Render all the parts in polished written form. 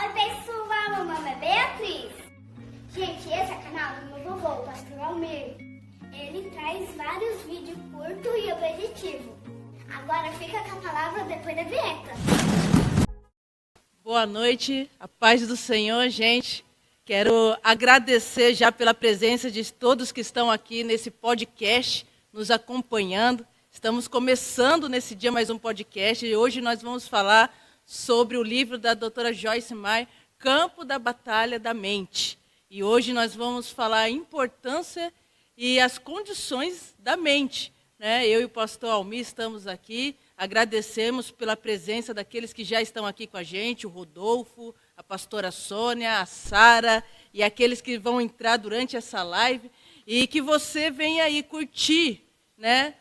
Oi pessoal, meu nome é Beatriz. Gente, esse é o canal do meu vovô, o pastor Almir. Ele traz vários vídeos curtos e objetivos. Agora fica com a palavra depois da vinheta. Boa noite, a paz do Senhor, gente. Quero agradecer já pela presença de todos que estão aqui nesse podcast, nos acompanhando. Estamos começando nesse dia mais um podcast e hoje nós vamos falar sobre o livro da doutora Joyce Meyer, Campo da Batalha da Mente. E hoje nós vamos falar a importância e as condições da mente, né? Eu e o pastor Almir estamos aqui, agradecemos pela presença daqueles que já estão aqui com a gente, o Rodolfo, a pastora Sônia, a Sara e aqueles que vão entrar durante essa live. E que você venha aí curtir, né?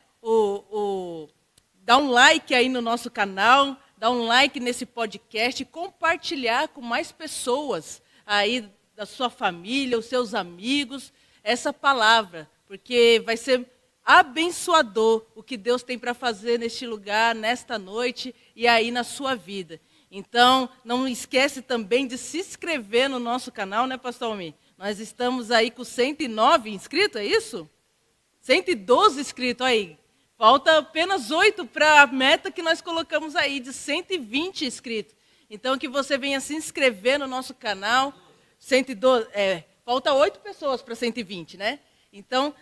Dá um like aí no nosso canal, dá um like nesse podcast e compartilhar com mais pessoas aí da sua família, os seus amigos, essa palavra, porque vai ser abençoador o que Deus tem para fazer neste lugar, nesta noite e aí na sua vida. Então, não esquece também de se inscrever no nosso canal, né, pastor Almir? Nós estamos aí com 109 inscritos, é isso? 112 inscritos, aí. Falta apenas 8 para a meta que nós colocamos aí, de 120 inscritos. Então, que você venha se inscrever no nosso canal. 112, falta 8 pessoas para 120, né? Então,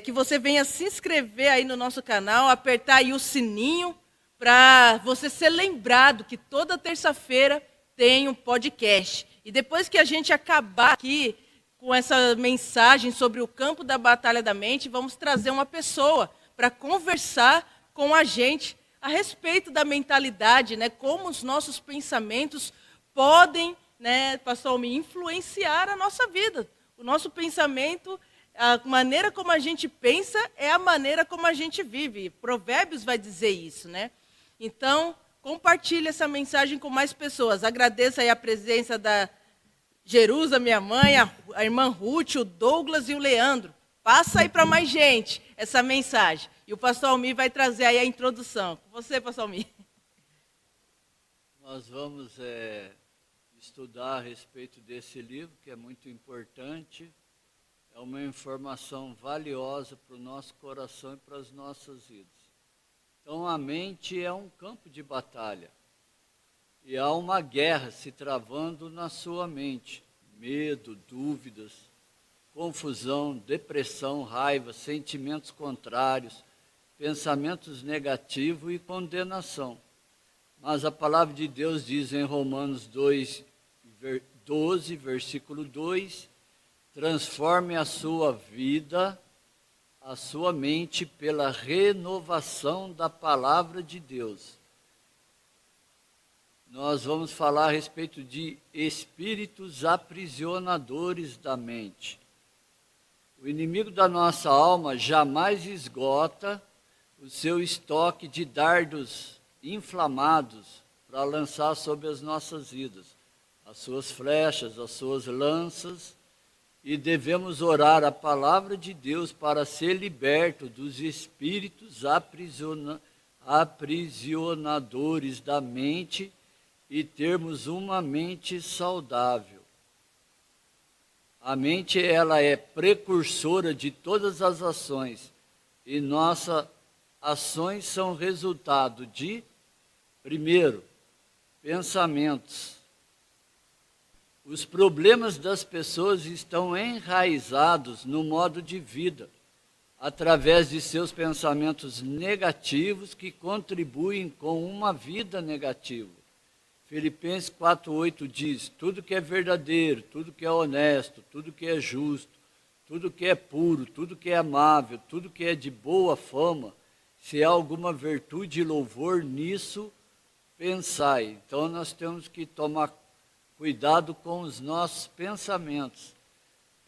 que você venha se inscrever aí no nosso canal, apertar aí o sininho, para você ser lembrado que toda terça-feira tem um podcast. E depois que a gente acabar aqui com essa mensagem sobre o campo da batalha da mente, vamos trazer uma pessoa para conversar com a gente a respeito da mentalidade, né? Como os nossos pensamentos podem, né, pastor Almir, influenciar a nossa vida. O nosso pensamento, a maneira como a gente pensa é a maneira como a gente vive. Provérbios vai dizer isso, né? Então, compartilhe essa mensagem com mais pessoas. Agradeço aí a presença da Jerusa, minha mãe, a irmã Ruth, o Douglas e o Leandro. Passa aí para mais gente essa mensagem. E o pastor Almir vai trazer aí a introdução. Com você, pastor Almir. Nós vamos estudar a respeito desse livro, que é muito importante. É uma informação valiosa para o nosso coração e para as nossas vidas. Então, a mente é um campo de batalha. E há uma guerra se travando na sua mente. Medo, dúvidas, confusão, depressão, raiva, sentimentos contrários, pensamentos negativos e condenação. Mas a palavra de Deus diz em Romanos 12, versículo 2, transforme a sua vida, a sua mente, pela renovação da palavra de Deus. Nós vamos falar a respeito de espíritos aprisionadores da mente. O inimigo da nossa alma jamais esgota o seu estoque de dardos inflamados para lançar sobre as nossas vidas, as suas flechas, as suas lanças, e devemos orar a palavra de Deus para ser liberto dos espíritos aprisionadores da mente e termos uma mente saudável. A mente, ela é precursora de todas as ações e nossas ações são resultado de, primeiro, pensamentos. Os problemas das pessoas estão enraizados no modo de vida, através de seus pensamentos negativos que contribuem com uma vida negativa. Filipenses 4:8 diz, tudo que é verdadeiro, tudo que é honesto, tudo que é justo, tudo que é puro, tudo que é amável, tudo que é de boa fama, se há alguma virtude e louvor, nisso pensai. Então nós temos que tomar cuidado com os nossos pensamentos,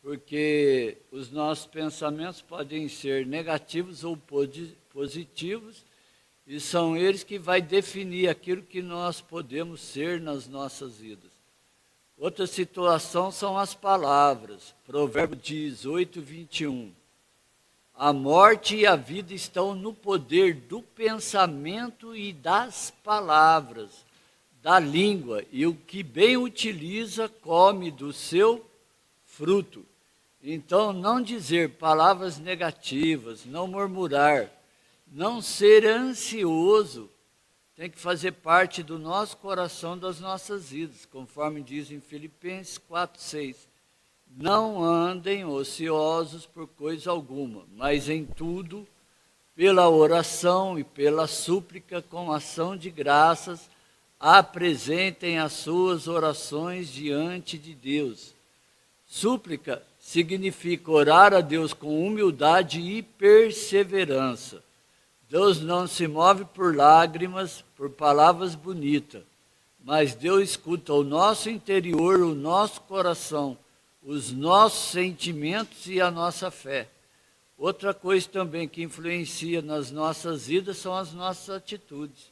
porque os nossos pensamentos podem ser negativos ou positivos, e são eles que vai definir aquilo que nós podemos ser nas nossas vidas. Outra situação são as palavras. Provérbio 18:21. A morte e a vida estão no poder do pensamento e das palavras. da língua, e o que bem utiliza come do seu fruto. Então, não dizer palavras negativas, não murmurar, não ser ansioso, tem que fazer parte do nosso coração, das nossas vidas, conforme diz em Filipenses 4:6. Não andem ociosos por coisa alguma, mas em tudo, pela oração e pela súplica, com ação de graças, apresentem as suas orações diante de Deus. Súplica significa orar a Deus com humildade e perseverança. Deus não se move por lágrimas, por palavras bonitas, mas Deus escuta o nosso interior, o nosso coração, os nossos sentimentos e a nossa fé. Outra coisa também que influencia nas nossas vidas são as nossas atitudes.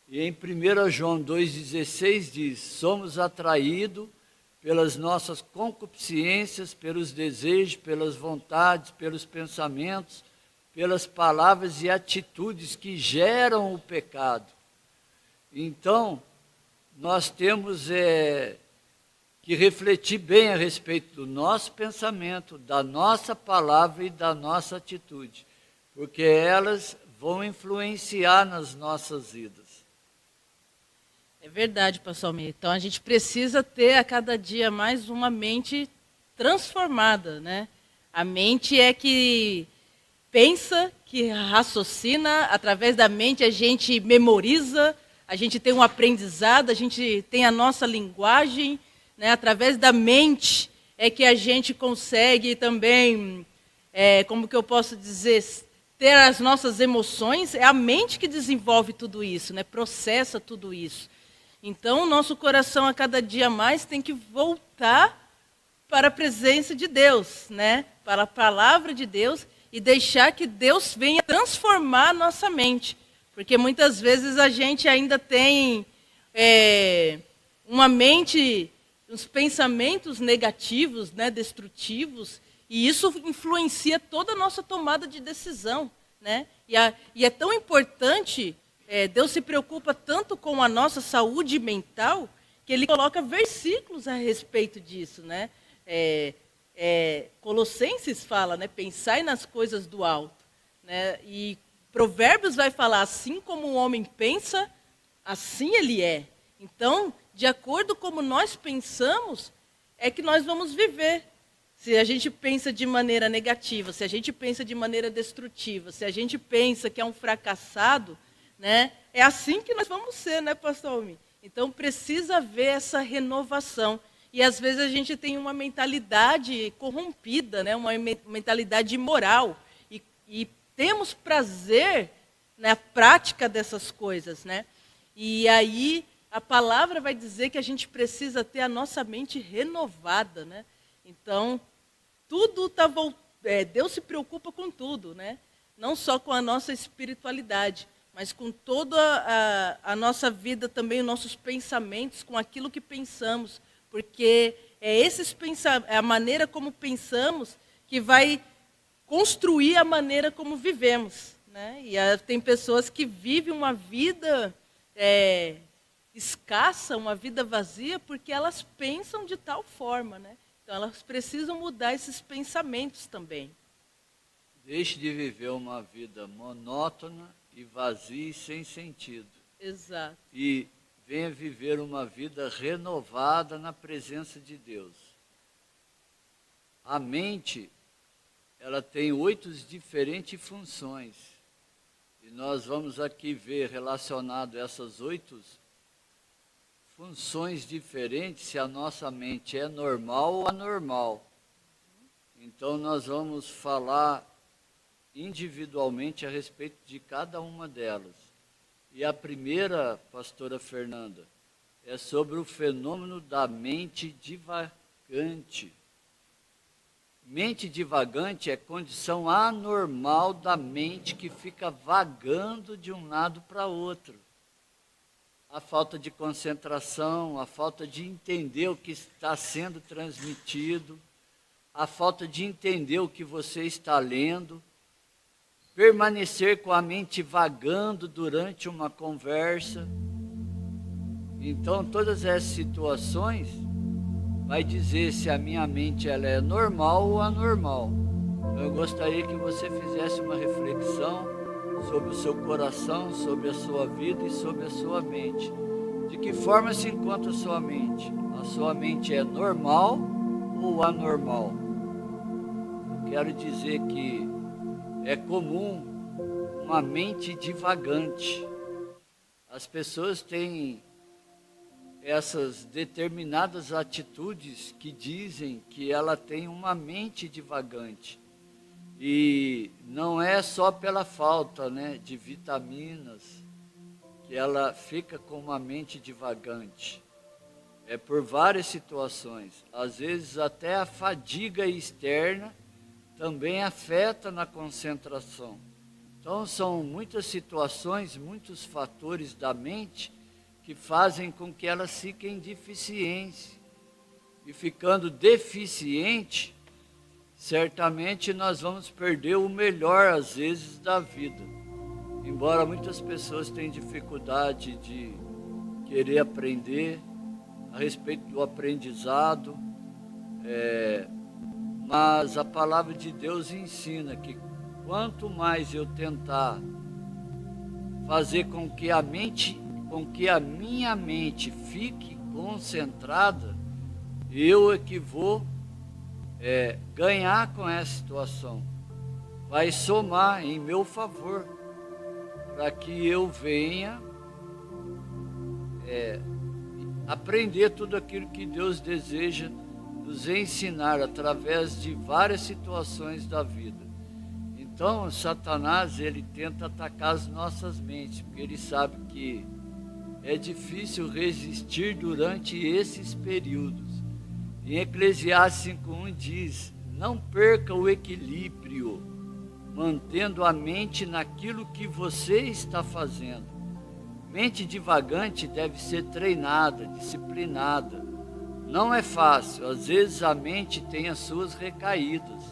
E em 1 João 2,16 diz: somos atraídos pelas nossas concupiscências, pelos desejos, pelas vontades, pelos pensamentos, pelas palavras e atitudes que geram o pecado. Então, nós temos que refletir bem a respeito do nosso pensamento, da nossa palavra e da nossa atitude, porque elas vão influenciar nas nossas vidas. É verdade, pastor Almir. Então a gente precisa ter a cada dia mais uma mente transformada, né? A mente é que pensa, que raciocina, através da mente a gente memoriza, a gente tem um aprendizado, a gente tem a nossa linguagem, né? Através da mente é que a gente consegue também, como que eu posso dizer, ter as nossas emoções. É a mente que desenvolve tudo isso, né? Processa tudo isso. Então, o nosso coração a cada dia mais tem que voltar para a presença de Deus, né? Para a palavra de Deus, e deixar que Deus venha transformar a nossa mente. Porque muitas vezes a gente ainda tem uma mente, uns pensamentos negativos, né? Destrutivos, e isso influencia toda a nossa tomada de decisão, né? E é tão importante... Deus se preocupa tanto com a nossa saúde mental que Ele coloca versículos a respeito disso, né? Colossenses fala, né? Pensai nas coisas do alto, né? E Provérbios vai falar: assim como o homem pensa, assim ele é. Então, de acordo como nós pensamos, é que nós vamos viver. Se a gente pensa de maneira negativa, se a gente pensa de maneira destrutiva, se a gente pensa que é um fracassado, né? É assim que nós vamos ser, né, pastor Almir? Então precisa haver essa renovação. E às vezes a gente tem uma mentalidade corrompida, né? Uma mentalidade imoral. E temos prazer na prática dessas coisas, né? E aí a palavra vai dizer que a gente precisa ter a nossa mente renovada, né? Então, tudo está Deus se preocupa com tudo, né? Não só com a nossa espiritualidade, mas com toda a nossa vida também, os nossos pensamentos, com aquilo que pensamos, porque é a maneira como pensamos que vai construir a maneira como vivemos, né? E tem pessoas que vivem uma vida escassa, uma vida vazia, porque elas pensam de tal forma, né? Então elas precisam mudar esses pensamentos também. Deixe de viver uma vida monótona e vazia e sem sentido. Exato. E venha viver uma vida renovada na presença de Deus. A mente, ela tem 8 diferentes funções. E nós vamos aqui ver relacionado a essas 8 funções diferentes, se a nossa mente é normal ou anormal. Então nós vamos falar individualmente a respeito de cada uma delas. E a primeira, pastora Fernanda, é sobre o fenômeno da mente divagante. Mente divagante é condição anormal da mente que fica vagando de um lado para outro. A falta de concentração, a falta de entender o que está sendo transmitido, a falta de entender o que você está lendo, permanecer com a mente vagando durante uma conversa. Então, todas essas situações vai dizer se a minha mente ela é normal ou anormal. Então, eu gostaria que você fizesse uma reflexão sobre o seu coração, sobre a sua vida e sobre a sua mente. De que forma se encontra a sua mente? A sua mente é normal ou anormal? Eu quero dizer que é comum uma mente divagante. As pessoas têm essas determinadas atitudes que dizem que ela tem uma mente divagante. E não é só pela falta, né, de vitaminas que ela fica com uma mente divagante. É por várias situações. Às vezes até a fadiga externa também afeta na concentração. Então são muitas situações, muitos fatores da mente que fazem com que elas fiquem deficientes. E ficando deficiente, certamente nós vamos perder o melhor, às vezes, da vida. Embora muitas pessoas tenham dificuldade de querer aprender a respeito do aprendizado, mas a palavra de Deus ensina que quanto mais eu tentar fazer com que a minha mente fique concentrada, eu é que vou ganhar com essa situação. Vai somar em meu favor, para que eu venha aprender tudo aquilo que Deus deseja nos ensinar através de várias situações da vida. Então, Satanás, ele tenta atacar as nossas mentes, porque ele sabe que é difícil resistir durante esses períodos. Em Eclesiastes 5:1 diz: não perca o equilíbrio, mantendo a mente naquilo que você está fazendo. Mente divagante deve ser treinada, disciplinada. Não é fácil, às vezes a mente tem as suas recaídas.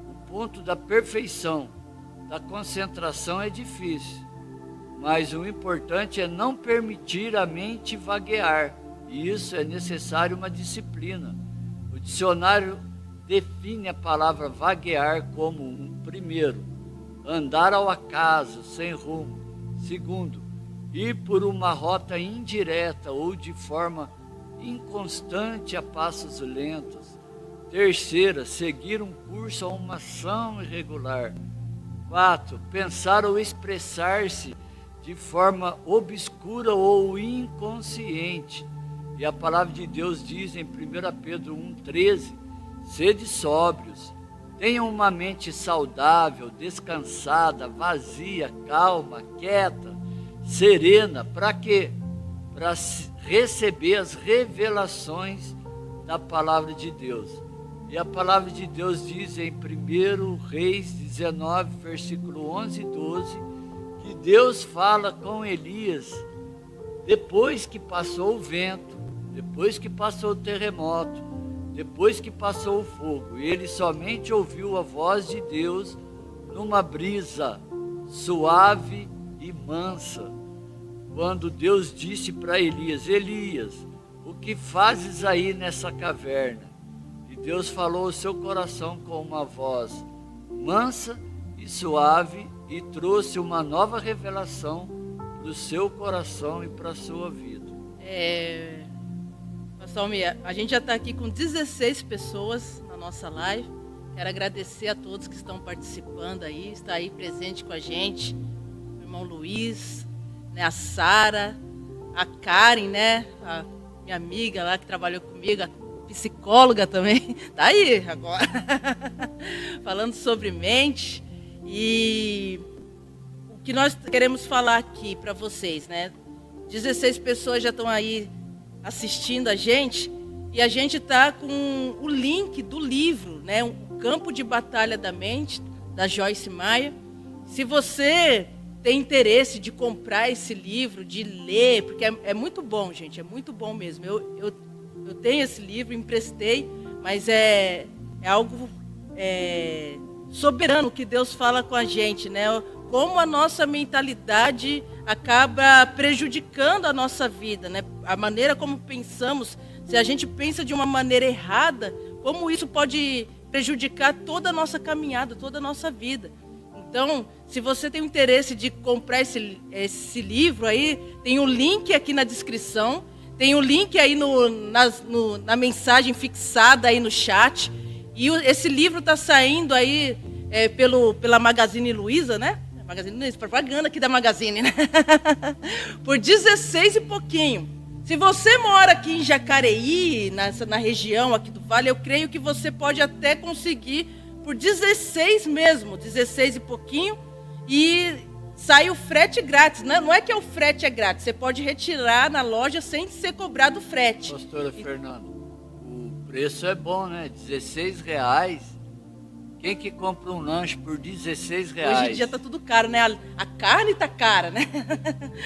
O ponto da perfeição, da concentração é difícil, mas o importante é não permitir a mente vaguear, e isso é necessário uma disciplina. O dicionário define a palavra vaguear como, primeiro, andar ao acaso, sem rumo. Segundo, ir por uma rota indireta ou de forma inconstante a passos lentos. Terceira, seguir um curso ou uma ação irregular. 4, pensar ou expressar-se de forma obscura ou inconsciente. E a palavra de Deus diz em 1 Pedro 1,13, sede sóbrios, tenham uma mente saudável, descansada, vazia, calma, quieta, serena. Para quê? Para receber as revelações da palavra de Deus. E a palavra de Deus diz em 1 Reis 19, versículo 11 e 12, que Deus fala com Elias depois que passou o vento, depois que passou o terremoto, depois que passou o fogo. E ele somente ouviu a voz de Deus numa brisa suave e mansa, quando Deus disse para Elias: Elias, o que fazes aí nessa caverna? E Deus falou ao seu coração com uma voz mansa e suave e trouxe uma nova revelação para o seu coração e para a sua vida. Pastor Almir, a gente já está aqui com 16 pessoas na nossa live. Quero agradecer a todos que estão participando aí, está aí presente com a gente. O irmão Luiz, né, a Sara, a Karen, né, a minha amiga lá que trabalhou comigo, a psicóloga também, está aí agora, falando sobre mente. E o que nós queremos falar aqui para vocês, né, 16 pessoas já estão aí assistindo a gente, e a gente está com o link do livro, né, O Campo de Batalha da Mente, da Joyce Meyer. Se você tem interesse de comprar esse livro, de ler, porque é muito bom, gente, é muito bom mesmo. Eu tenho esse livro, emprestei, mas é algo soberano que Deus fala com a gente, né? como a nossa mentalidade acaba prejudicando a nossa vida, né? A maneira como pensamos, se a gente pensa de uma maneira errada, como isso pode prejudicar toda a nossa caminhada, toda a nossa vida. Então, se você tem o interesse de comprar esse livro aí, tem o link aqui na descrição, tem o link aí na mensagem fixada aí no chat. E esse livro está saindo aí pela Magazine Luiza, né? Magazine Luiza, propaganda aqui da Magazine, né? Por 16 e pouquinho. Se você mora aqui em Jacareí, na região aqui do Vale, eu creio que você pode até conseguir por 16 mesmo, 16 e pouquinho, e sai o frete grátis. Não é que o frete é grátis, você pode retirar na loja sem ser cobrado frete. Pastora Fernanda, o preço é bom, né? R$16. Quem que compra um lanche por R$16? Hoje em dia está tudo caro, né? A carne está cara, né?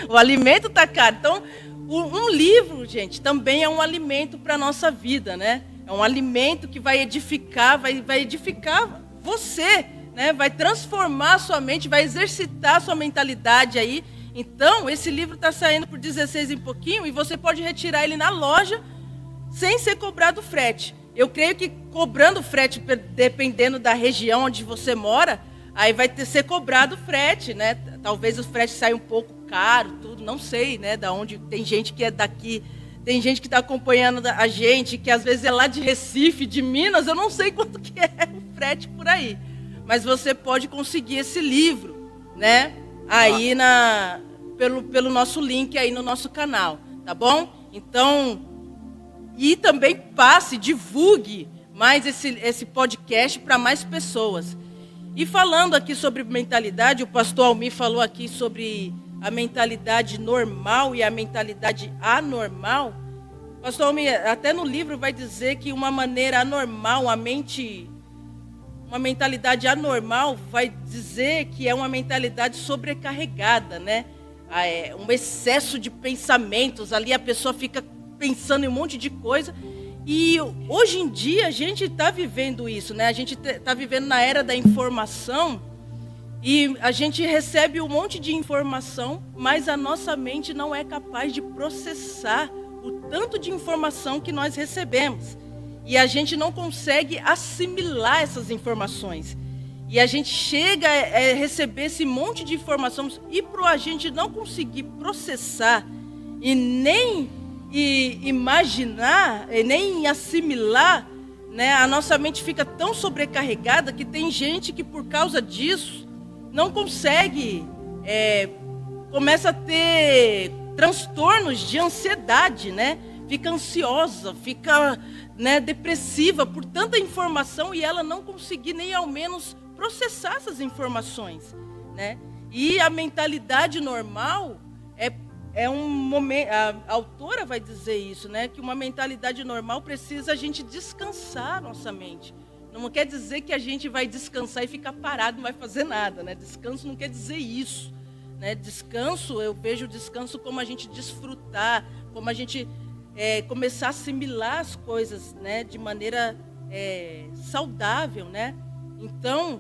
O alimento está caro. Então, um livro, gente, também é um alimento para a nossa vida, né? É um alimento que vai edificar, vai edificar você, né? Vai transformar a sua mente, vai exercitar a sua mentalidade aí. Então, esse livro está saindo por 16 e pouquinho e você pode retirar ele na loja sem ser cobrado frete. Eu creio que cobrando frete, dependendo da região onde você mora, aí vai ser cobrado frete, né? Talvez o frete saia um pouco caro, tudo, não sei, né? Da onde tem gente que é daqui, tem gente que está acompanhando a gente, que às vezes é lá de Recife, de Minas, eu não sei quanto que é o frete por aí. Mas você pode conseguir esse livro, né? Aí pelo nosso link aí no nosso canal, tá bom? Então, e também divulgue mais esse podcast para mais pessoas. E falando aqui sobre mentalidade, o pastor Almir falou aqui sobre a mentalidade normal e a mentalidade anormal. O pastor Almir, até no livro vai dizer que uma maneira anormal, uma mentalidade anormal vai dizer que é uma mentalidade sobrecarregada, né? Um excesso de pensamentos, ali a pessoa fica pensando em um monte de coisa. E hoje em dia a gente está vivendo isso, né? A gente está vivendo na era da informação e a gente recebe um monte de informação, mas a nossa mente não é capaz de processar o tanto de informação que nós recebemos. E a gente não consegue assimilar essas informações. E a gente chega a receber esse monte de informações e para a gente não conseguir processar e nem imaginar, e nem assimilar, né? A nossa mente fica tão sobrecarregada que tem gente que por causa disso não consegue, começa a ter transtornos de ansiedade, né? Fica ansiosa, fica, né, depressiva por tanta informação e ela não conseguir nem ao menos processar essas informações, né? E a mentalidade normal é um momento, a autora vai dizer isso, né? Que uma mentalidade normal precisa a gente descansar nossa mente. Não quer dizer que a gente vai descansar e ficar parado, não vai fazer nada, né? Descanso não quer dizer isso, né? Descanso, eu vejo o descanso como a gente desfrutar, como a gente começar a assimilar as coisas, né? De maneira saudável, né? Então,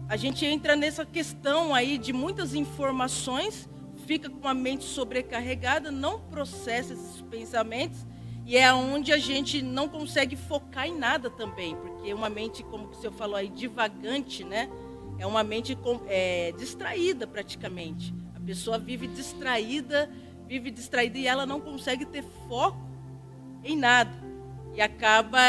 a gente entra nessa questão aí de muitas informações, fica com a mente sobrecarregada, não processa esses pensamentos e é onde a gente não consegue focar em nada também, porque uma mente, como o senhor falou aí, divagante, né? É uma mente distraída praticamente. A pessoa vive distraída e ela não consegue ter foco em nada. E acaba,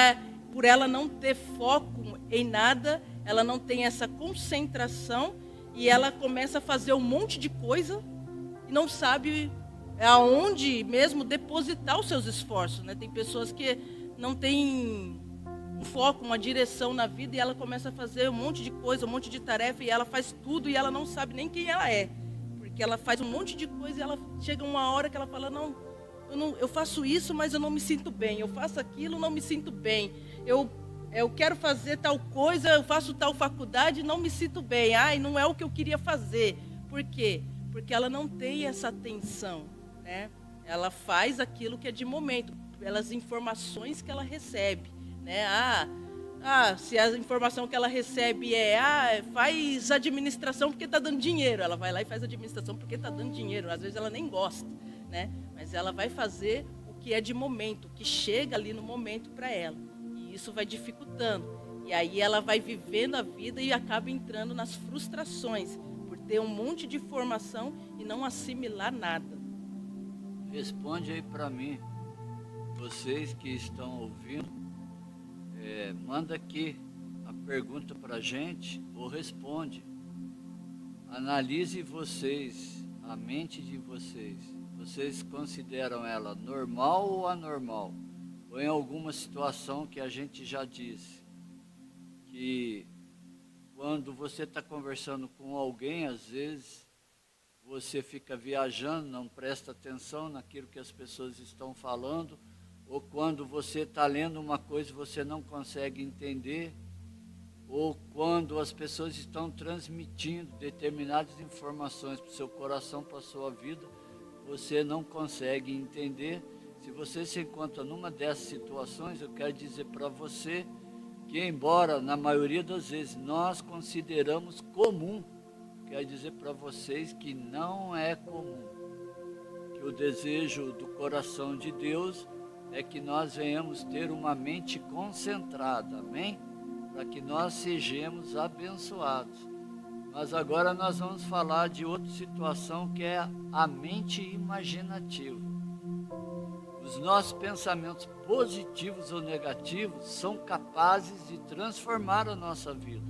por ela não ter foco em nada, ela não tem essa concentração e ela começa a fazer um monte de coisa não sabe aonde mesmo depositar os seus esforços, né? Tem pessoas que não têm um foco, uma direção na vida e ela começa a fazer um monte de coisa, um monte de tarefa e ela faz tudo e ela não sabe nem quem ela é, porque ela faz um monte de coisa e ela chega uma hora que ela fala, eu faço isso, mas eu não me sinto bem, eu faço aquilo, não me sinto bem, eu quero fazer tal coisa, eu faço tal faculdade e não me sinto bem, não é o que eu queria fazer. Por quê? Porque ela não tem essa atenção, né? Ela faz aquilo que é de momento, pelas informações que ela recebe, né? se a informação que ela recebe faz administração porque está dando dinheiro, ela vai lá e faz administração porque está dando dinheiro. Às vezes ela nem gosta, né? Mas ela vai fazer o que é de momento, o que chega ali no momento para ela. E isso vai dificultando. E aí ela vai vivendo a vida e acaba entrando nas frustrações, por ter um monte de informação e não assimilar nada. Responde aí para mim, vocês que estão ouvindo, manda aqui a pergunta para a gente ou responde. Analise vocês, a mente de vocês. Vocês consideram ela normal ou anormal? Ou em alguma situação que a gente já disse, que quando você está conversando com alguém, às vezes você fica viajando, não presta atenção naquilo que as pessoas estão falando, ou quando você está lendo uma coisa e você não consegue entender, ou quando as pessoas estão transmitindo determinadas informações para o seu coração, para a sua vida, você não consegue entender. Se você se encontra numa dessas situações, eu quero dizer para você que, embora na maioria das vezes nós consideramos comum, quero dizer para vocês que não é comum. Que o desejo do coração de Deus é que nós venhamos ter uma mente concentrada, amém? Para que nós sejamos abençoados. Mas agora nós vamos falar de outra situação que é a mente imaginativa. Os nossos pensamentos positivos ou negativos são capazes de transformar a nossa vida.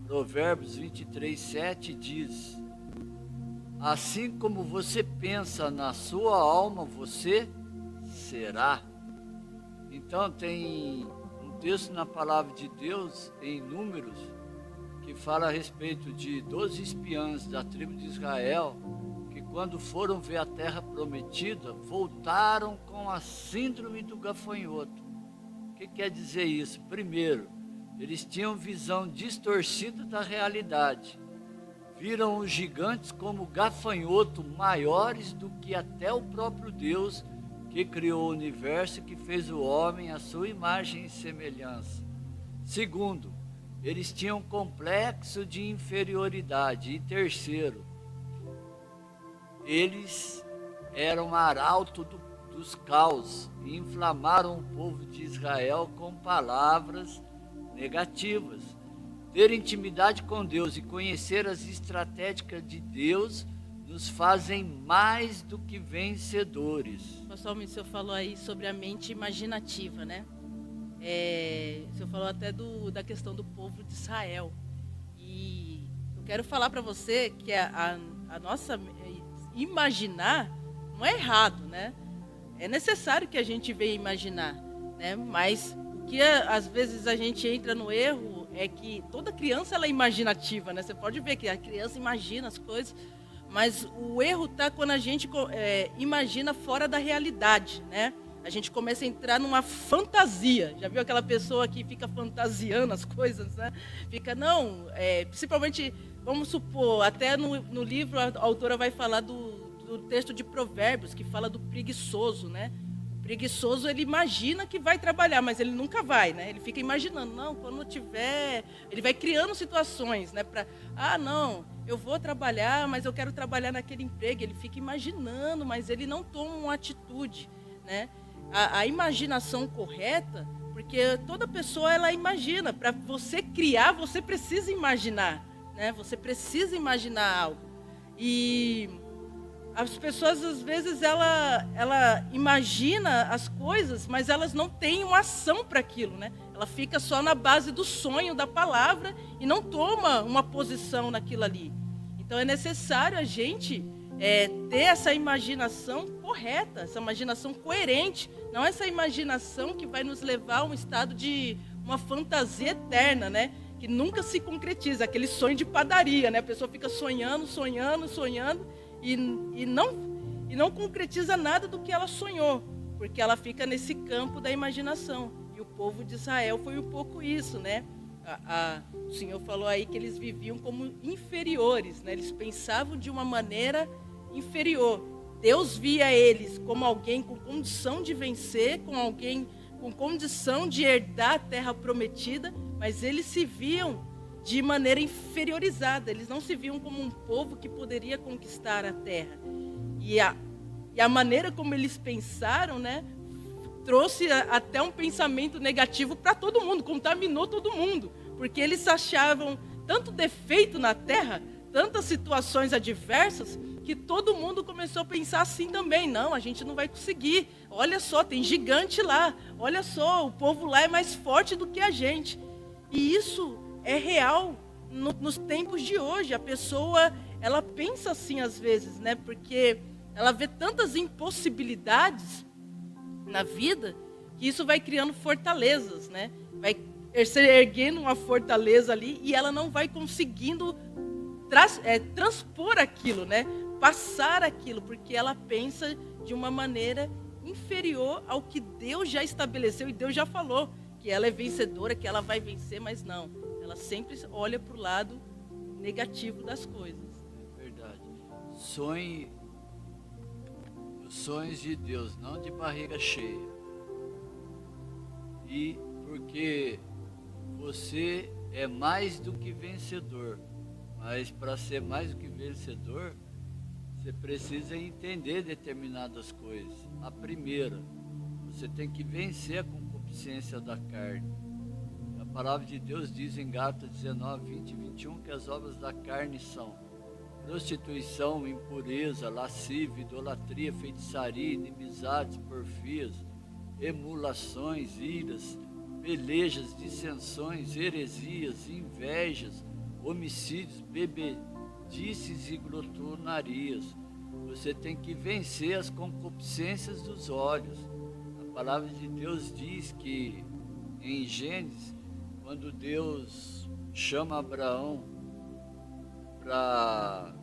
Provérbios 23:7 diz: assim como você pensa na sua alma, você será. Então tem um texto na palavra de Deus, em Números, que fala a respeito de 12 espiãs da tribo de Israel, que quando foram ver a terra prometida, voltaram com a síndrome do gafanhoto. O que quer dizer isso? Primeiro, eles tinham visão distorcida da realidade. Viram os gigantes como gafanhoto maiores do que até o próprio Deus, que criou o universo e que fez o homem à sua imagem e semelhança. Segundo, eles tinham complexo de inferioridade. E terceiro, eles eram arauto dos caos e inflamaram o povo de Israel com palavras negativas. Ter intimidade com Deus e conhecer as estratégias de Deus nos fazem mais do que vencedores. Pastor, o senhor falou aí sobre a mente imaginativa, né? O senhor falou até da questão do povo de Israel. E eu quero falar para você que a nossa imaginar não é errado, né? É necessário que a gente venha imaginar, né? Mas o que às vezes a gente entra no erro é que toda criança ela é imaginativa, né? Você pode ver que a criança imagina as coisas, mas o erro está quando a gente imagina fora da realidade, né? A gente começa a entrar numa fantasia. Já viu aquela pessoa que fica fantasiando as coisas, né? Fica, principalmente, vamos supor, até no livro a autora vai falar do texto de Provérbios, que fala do preguiçoso, né? O preguiçoso, ele imagina que vai trabalhar, mas ele nunca vai, né? Ele fica imaginando, quando eu tiver... Ele vai criando situações, né? Eu vou trabalhar, mas eu quero trabalhar naquele emprego. Ele fica imaginando, mas ele não toma uma atitude, né? A imaginação correta, porque toda pessoa ela imagina. Para você criar, você precisa imaginar, né? Você precisa imaginar algo. E as pessoas às vezes ela imagina as coisas, mas elas não têm uma ação para aquilo, né? Ela fica só na base do sonho, da palavra, e não toma uma posição naquilo ali. Então é necessário a gente ter essa imaginação correta, essa imaginação coerente, não essa imaginação que vai nos levar a um estado de uma fantasia eterna, né? Que nunca se concretiza, aquele sonho de padaria, né? A pessoa fica sonhando e não concretiza nada do que ela sonhou, porque ela fica nesse campo da imaginação. E o povo de Israel foi um pouco isso, né? O Senhor falou aí que eles viviam como inferiores, né? Eles pensavam de uma maneira inferior. Deus via eles como alguém com condição de vencer, com alguém com condição de herdar a terra prometida, mas eles se viam de maneira inferiorizada. Eles não se viam como um povo que poderia conquistar a terra. E a maneira como eles pensaram, né, trouxe até um pensamento negativo para todo mundo, contaminou todo mundo, porque eles achavam tanto defeito na terra, tantas situações adversas, que todo mundo começou a pensar assim também. Não, a gente não vai conseguir. Olha só, tem gigante lá. Olha só, o povo lá é mais forte do que a gente. E isso é real nos tempos de hoje. A pessoa, ela pensa assim às vezes, né? Porque ela vê tantas impossibilidades na vida, que isso vai criando fortalezas, né? Vai se erguendo uma fortaleza ali e ela não vai conseguindo transpor aquilo, né? Passar aquilo, porque ela pensa de uma maneira inferior ao que Deus já estabeleceu e Deus já falou, que ela é vencedora, que ela vai vencer, mas não. Ela sempre olha para o lado negativo das coisas. É verdade. Sonhe os sonhos de Deus, não de barriga cheia. E porque você é mais do que vencedor. Mas para ser mais do que vencedor, você precisa entender determinadas coisas. A primeira, você tem que vencer a concupiscência da carne. A palavra de Deus diz em Gálatas 19, 20 e 21 que as obras da carne são prostituição, impureza, lascívia, idolatria, feitiçaria, inimizades, porfias, emulações, iras, pelejas, dissensões, heresias, invejas, homicídios, bebedices e glotonarias. Você tem que vencer as concupiscências dos olhos. A palavra de Deus diz que em Gênesis, quando Deus chama Abraão para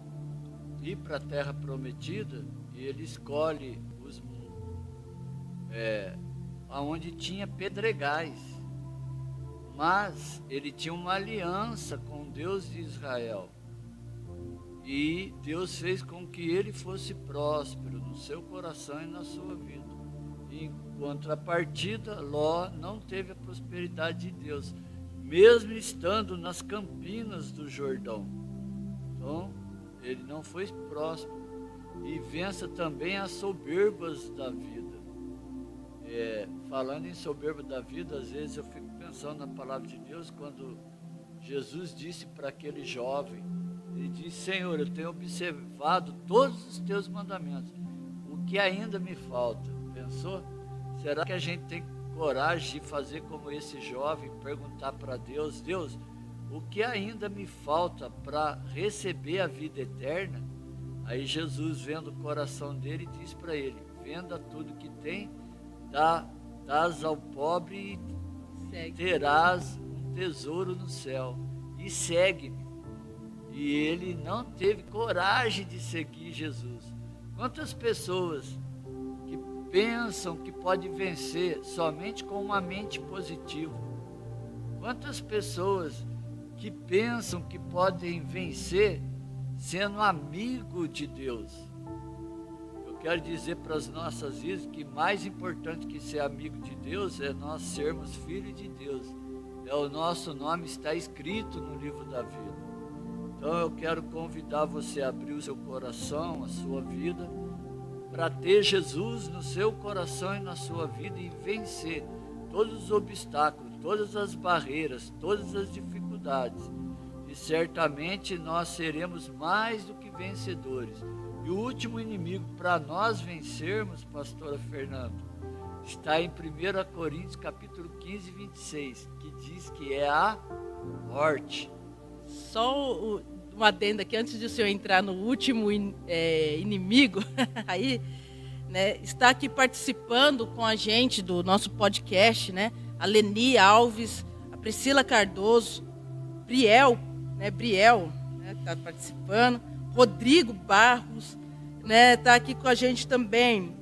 ir para a terra prometida, e ele escolhe aonde tinha pedregais, mas ele tinha uma aliança com o Deus de Israel, e Deus fez com que ele fosse próspero no seu coração e na sua vida. Em contrapartida, Ló não teve a prosperidade de Deus, mesmo estando nas campinas do Jordão. Então, ele não foi próspero. E vença também as soberbas da vida. Falando em soberba da vida, às vezes eu fico pensando na palavra de Deus, quando Jesus disse para aquele jovem, ele disse: Senhor, eu tenho observado todos os teus mandamentos, o que ainda me falta? Pensou? Será que a gente tem coragem de fazer como esse jovem, perguntar para Deus: Deus, o que ainda me falta para receber a vida eterna? Aí Jesus, vendo o coração dele, diz para ele: venda tudo que tem, dás ao pobre e terás um tesouro no céu, e segue-me. E ele não teve coragem de seguir Jesus. Quantas pessoas que pensam que pode vencer somente com uma mente positiva? Quantas pessoas que pensam que podem vencer sendo amigo de Deus? Eu quero dizer para as nossas vidas que mais importante que ser amigo de Deus é nós sermos filhos de Deus. O nosso nome está escrito no livro da vida. Então eu quero convidar você a abrir o seu coração, a sua vida, para ter Jesus no seu coração e na sua vida e vencer todos os obstáculos, todas as barreiras, todas as dificuldades. E certamente nós seremos mais do que vencedores. E o último inimigo para nós vencermos, pastora Fernanda, está em 1 Coríntios capítulo 15, 26, que diz que é a morte. Só uma adenda aqui, antes de o senhor entrar no último inimigo, aí, né, está aqui participando com a gente do nosso podcast, né, a Leni Alves, a Priscila Cardoso, Briel, né, está participando, Rodrigo Barros, né, está aqui com a gente também,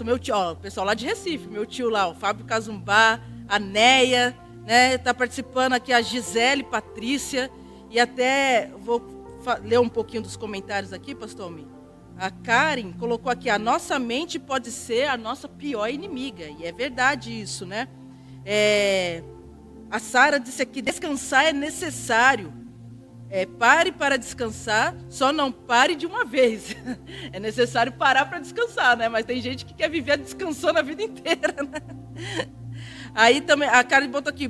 meu tio, o pessoal lá de Recife, meu tio lá, o Fábio Cazumbá, a Neia, né, está participando aqui a Gisele Patrícia, e até vou ler um pouquinho dos comentários aqui, pastor Almir. A Karen colocou aqui, a nossa mente pode ser a nossa pior inimiga. E é verdade isso, né? A Sara disse aqui, descansar é necessário. Pare para descansar, só não pare de uma vez. É necessário parar para descansar, né? Mas tem gente que quer viver descansando a vida inteira, né? Aí também, a Karen botou aqui,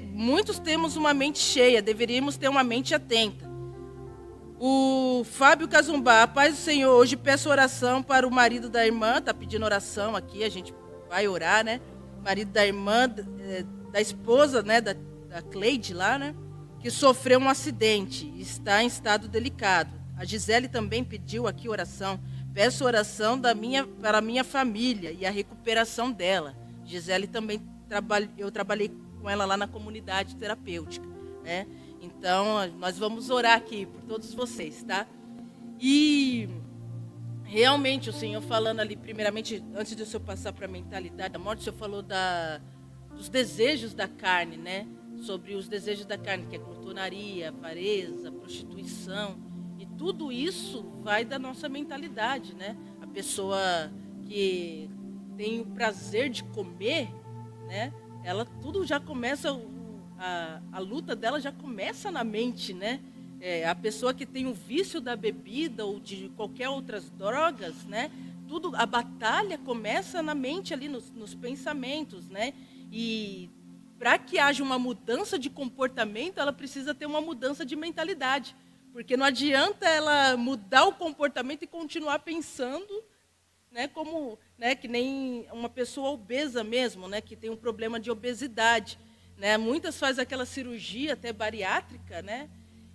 muitos temos uma mente cheia, deveríamos ter uma mente atenta. O Fábio Cazumbá, a paz do Senhor, hoje peço oração para o marido da irmã, está pedindo oração aqui, a gente vai orar, né? Marido da irmã, da esposa, né? Da Cleide lá, né? Que sofreu um acidente e está em estado delicado. A Gisele também pediu aqui oração. Peço oração para a minha família e a recuperação dela. Gisele também, eu trabalhei com ela lá na comunidade terapêutica, né? Então, nós vamos orar aqui por todos vocês, tá? E realmente o Senhor falando ali, primeiramente, antes de eu passar para a mentalidade da morte, o Senhor falou dos desejos da carne, né? Sobre os desejos da carne, que é glutonaria, avareza, prostituição. E tudo isso vai da nossa mentalidade, né? A pessoa que tem o prazer de comer, né? Ela tudo já começa, a luta dela já começa na mente, né? A pessoa que tem o vício da bebida ou de qualquer outras drogas, né? Tudo, a batalha começa na mente ali, nos pensamentos, né? E para que haja uma mudança de comportamento, ela precisa ter uma mudança de mentalidade. Porque não adianta ela mudar o comportamento e continuar pensando, né, como, né, que nem uma pessoa obesa mesmo, né, que tem um problema de obesidade. Né? Muitas fazem aquela cirurgia até bariátrica, né,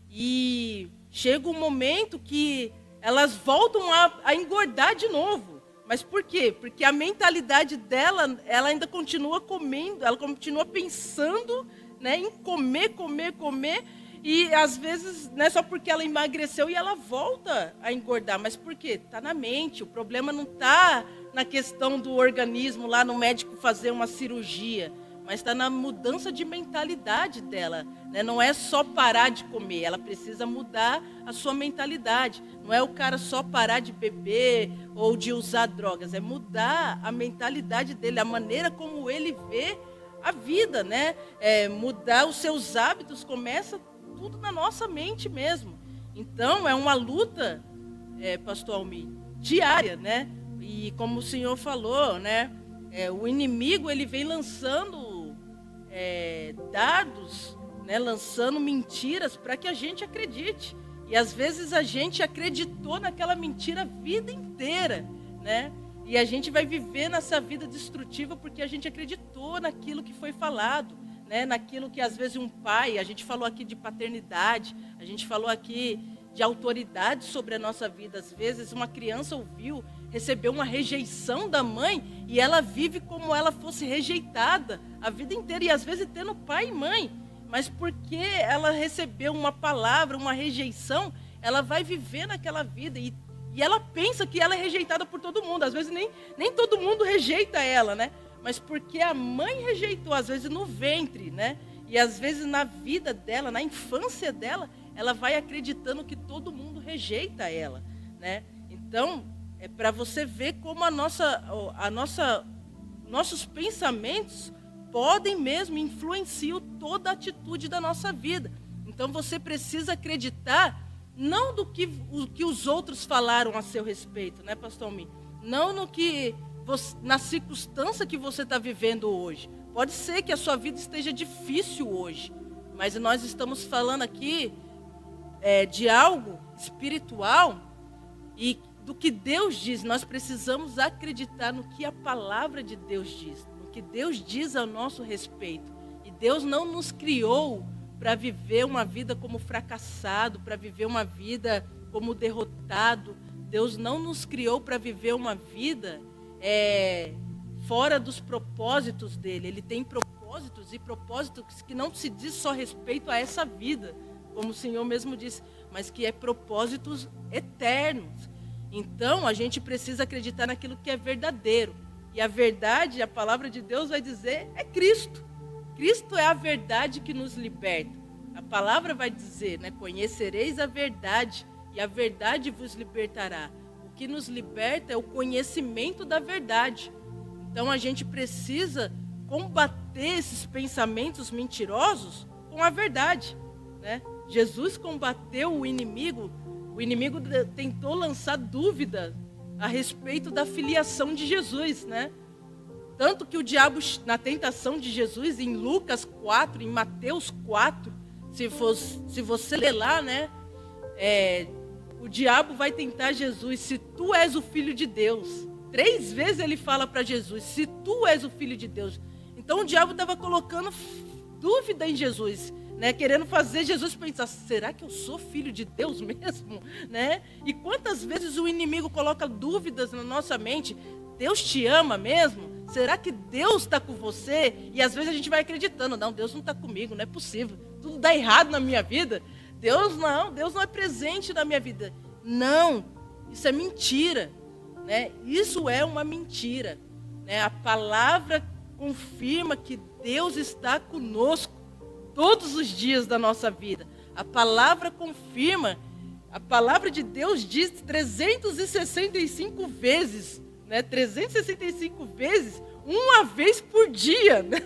e chega um momento que elas voltam a engordar de novo. Mas por quê? Porque a mentalidade dela, ela ainda continua comendo, ela continua pensando, né, em comer, e às vezes não é só porque ela emagreceu e ela volta a engordar, mas por quê? Está na mente, o problema não está na questão do organismo, lá no médico fazer uma cirurgia, mas está na mudança de mentalidade dela, né? Não é só parar de comer, ela precisa mudar a sua mentalidade. Não é o cara só parar de beber ou de usar drogas, é mudar a mentalidade dele, a maneira como ele vê a vida, né? Mudar os seus hábitos, começa tudo na nossa mente mesmo. Então, é uma luta, pastor Almir, diária, né? E como o senhor falou, né? O inimigo, ele vem lançando dardos, né? Lançando mentiras para que a gente acredite. E às vezes a gente acreditou naquela mentira a vida inteira, né? E a gente vai viver nessa vida destrutiva porque a gente acreditou naquilo que foi falado, né? Naquilo que às vezes um pai, a gente falou aqui de paternidade, a gente falou aqui de autoridade sobre a nossa vida. Às vezes uma criança recebeu uma rejeição da mãe e ela vive como ela fosse rejeitada a vida inteira. E às vezes tendo pai e mãe. Mas porque ela recebeu uma palavra, uma rejeição, ela vai viver naquela vida. E ela pensa que ela é rejeitada por todo mundo. Às vezes nem todo mundo rejeita ela, né? Mas porque a mãe rejeitou, às vezes no ventre, né? E às vezes na vida dela, na infância dela, ela vai acreditando que todo mundo rejeita ela, né? Então, é para você ver como nossos pensamentos podem mesmo influenciar toda a atitude da nossa vida. Então, você precisa acreditar não do que os outros falaram a seu respeito, né, pastor Almir? Não na circunstância que você está vivendo hoje. Pode ser que a sua vida esteja difícil hoje, mas nós estamos falando aqui de algo espiritual e do que Deus diz. Nós precisamos acreditar no que a palavra de Deus diz, no que Deus diz a nosso respeito. E Deus não nos criou para viver uma vida como fracassado, para viver uma vida como derrotado. Deus não nos criou para viver uma vida fora dos propósitos dele. Ele tem propósitos, e propósitos que não se diz só respeito a essa vida, como o Senhor mesmo disse, mas que propósitos eternos. Então, a gente precisa acreditar naquilo que é verdadeiro. E a verdade, a palavra de Deus vai dizer, é Cristo. Cristo é a verdade que nos liberta. A palavra vai dizer, né, conhecereis a verdade, e a verdade vos libertará. O que nos liberta é o conhecimento da verdade. Então a gente precisa combater esses pensamentos mentirosos com a verdade, né? Jesus combateu o inimigo tentou lançar dúvida a respeito da filiação de Jesus, né? Tanto que o diabo, na tentação de Jesus, em Lucas 4, em Mateus 4, se você ler lá, né? O diabo vai tentar Jesus, se tu és o filho de Deus. 3 vezes ele fala para Jesus, se tu és o filho de Deus. Então o diabo estava colocando dúvida em Jesus, né? Querendo fazer Jesus pensar, será que eu sou filho de Deus mesmo? Né? E quantas vezes o inimigo coloca dúvidas na nossa mente, Deus te ama mesmo? Será que Deus está com você? E às vezes a gente vai acreditando, não, Deus não está comigo, não é possível, tudo dá errado na minha vida. Deus não é presente na minha vida. Não, isso é mentira, né? Isso é uma mentira, né? A palavra confirma que Deus está conosco todos os dias da nossa vida. A palavra confirma, a palavra de Deus diz 365 vezes, né? 365 vezes, uma vez por dia, né?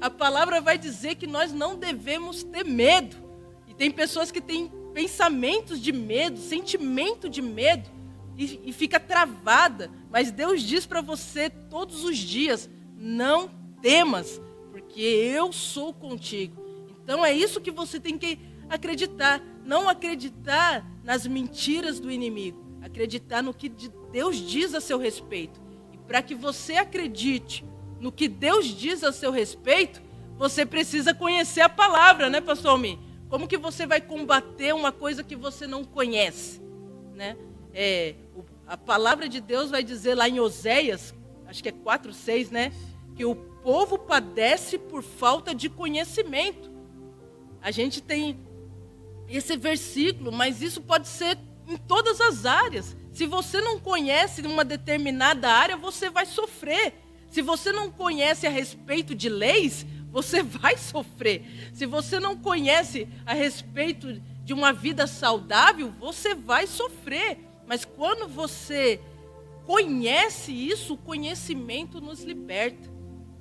A palavra vai dizer que nós não devemos ter medo. E tem pessoas que têm pensamentos de medo, sentimento de medo, e fica travada. Mas Deus diz para você todos os dias, não temas, porque eu sou contigo. Então é isso que você tem que acreditar. Não acreditar nas mentiras do inimigo. Acreditar no que Deus diz a seu respeito. E para que você acredite no que Deus diz a seu respeito, você precisa conhecer a palavra, né, pastor Almir? Como que você vai combater uma coisa que você não conhece, né? A palavra de Deus vai dizer lá em Oséias, acho que é 4:6, né? Que o povo padece por falta de conhecimento. A gente tem esse versículo, mas isso pode ser em todas as áreas. Se você não conhece uma determinada área, você vai sofrer. Se você não conhece a respeito de leis, você vai sofrer. Se você não conhece a respeito de uma vida saudável, você vai sofrer. Mas quando você conhece isso, o conhecimento nos liberta,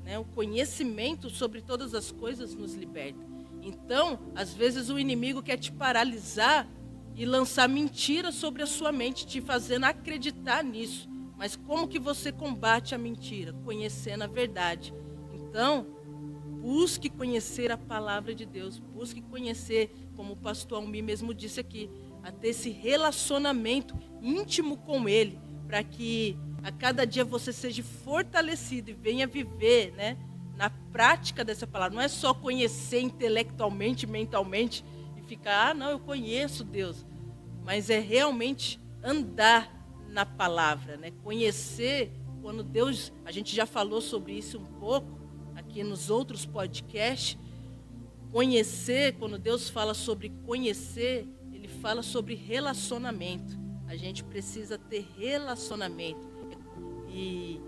né? O conhecimento sobre todas as coisas nos liberta. Então, às vezes o inimigo quer te paralisar e lançar mentiras sobre a sua mente, te fazendo acreditar nisso. Mas como que você combate a mentira? Conhecendo a verdade. Então, busque conhecer a palavra de Deus, busque conhecer, como o pastor Almir mesmo disse aqui, a ter esse relacionamento íntimo com Ele, para que a cada dia você seja fortalecido e venha viver, né, na prática dessa palavra. Não é só conhecer intelectualmente, mentalmente e ficar, não, eu conheço Deus, mas é realmente andar na palavra, né? Conhecer quando Deus, a gente já falou sobre isso um pouco aqui nos outros podcasts. Conhecer, quando Deus fala sobre conhecer, Ele fala sobre relacionamento. A gente precisa ter relacionamento. E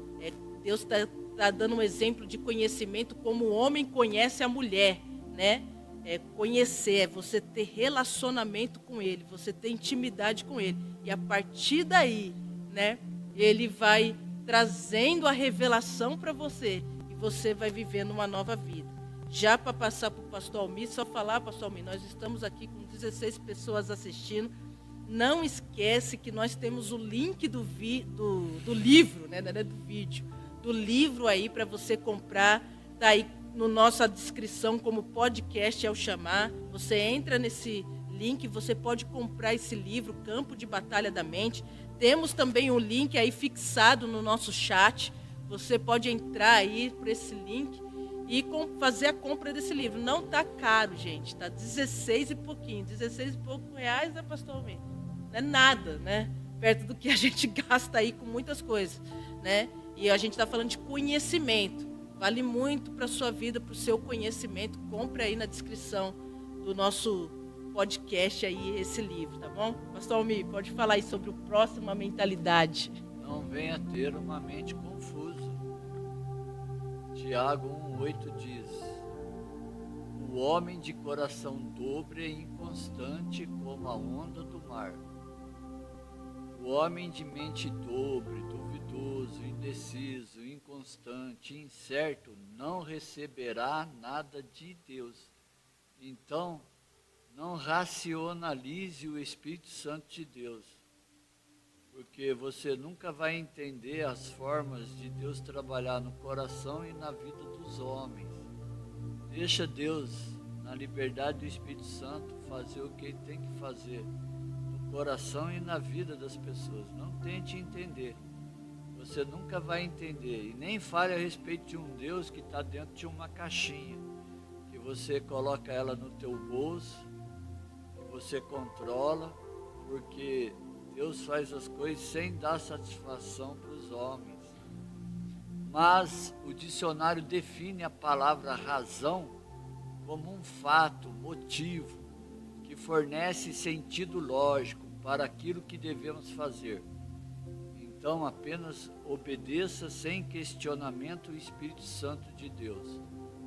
Deus está dando um exemplo de conhecimento como o homem conhece a mulher, né? Conhecer, é você ter relacionamento com Ele, você ter intimidade com Ele. E a partir daí, né, Ele vai trazendo a revelação para você. E você vai vivendo uma nova vida. Já para passar para o pastor Almir, só falar, pastor Almir, nós estamos aqui com 16 pessoas assistindo. Não esquece que nós temos o link do livro, né, do vídeo, do livro aí para você comprar. Está aí no nossa descrição como podcast ao chamar. Você entra nesse link, você pode comprar esse livro, Campo de Batalha da Mente. Temos também um link aí fixado no nosso chat. Você pode entrar aí por esse link e fazer a compra desse livro. Não está caro, gente. Está 16 e pouquinho. 16 e poucos reais, né, pastor Almir? Não é nada, né? Perto do que a gente gasta aí com muitas coisas, né? E a gente está falando de conhecimento. Vale muito para a sua vida, para o seu conhecimento. Compre aí na descrição do nosso podcast aí esse livro, tá bom? Pastor Almir, pode falar aí sobre o próximo, a mentalidade. Não venha ter uma mente confusa. Tiago 1,8 diz: o homem de coração dobre é inconstante como a onda do mar. O homem de mente dobre, duvidoso, indeciso, inconstante, incerto, não receberá nada de Deus. Então, não racionalize o Espírito Santo de Deus, porque você nunca vai entender as formas de Deus trabalhar no coração e na vida dos homens. Deixa Deus, na liberdade do Espírito Santo, fazer o que Ele tem que fazer no coração e na vida das pessoas. Não tente entender. Você nunca vai entender. E nem fale a respeito de um Deus que está dentro de uma caixinha, que você coloca ela no teu bolso, que você controla, porque Deus faz as coisas sem dar satisfação para os homens. Mas o dicionário define a palavra razão como um fato, motivo, que fornece sentido lógico para aquilo que devemos fazer. Então apenas obedeça sem questionamento o Espírito Santo de Deus.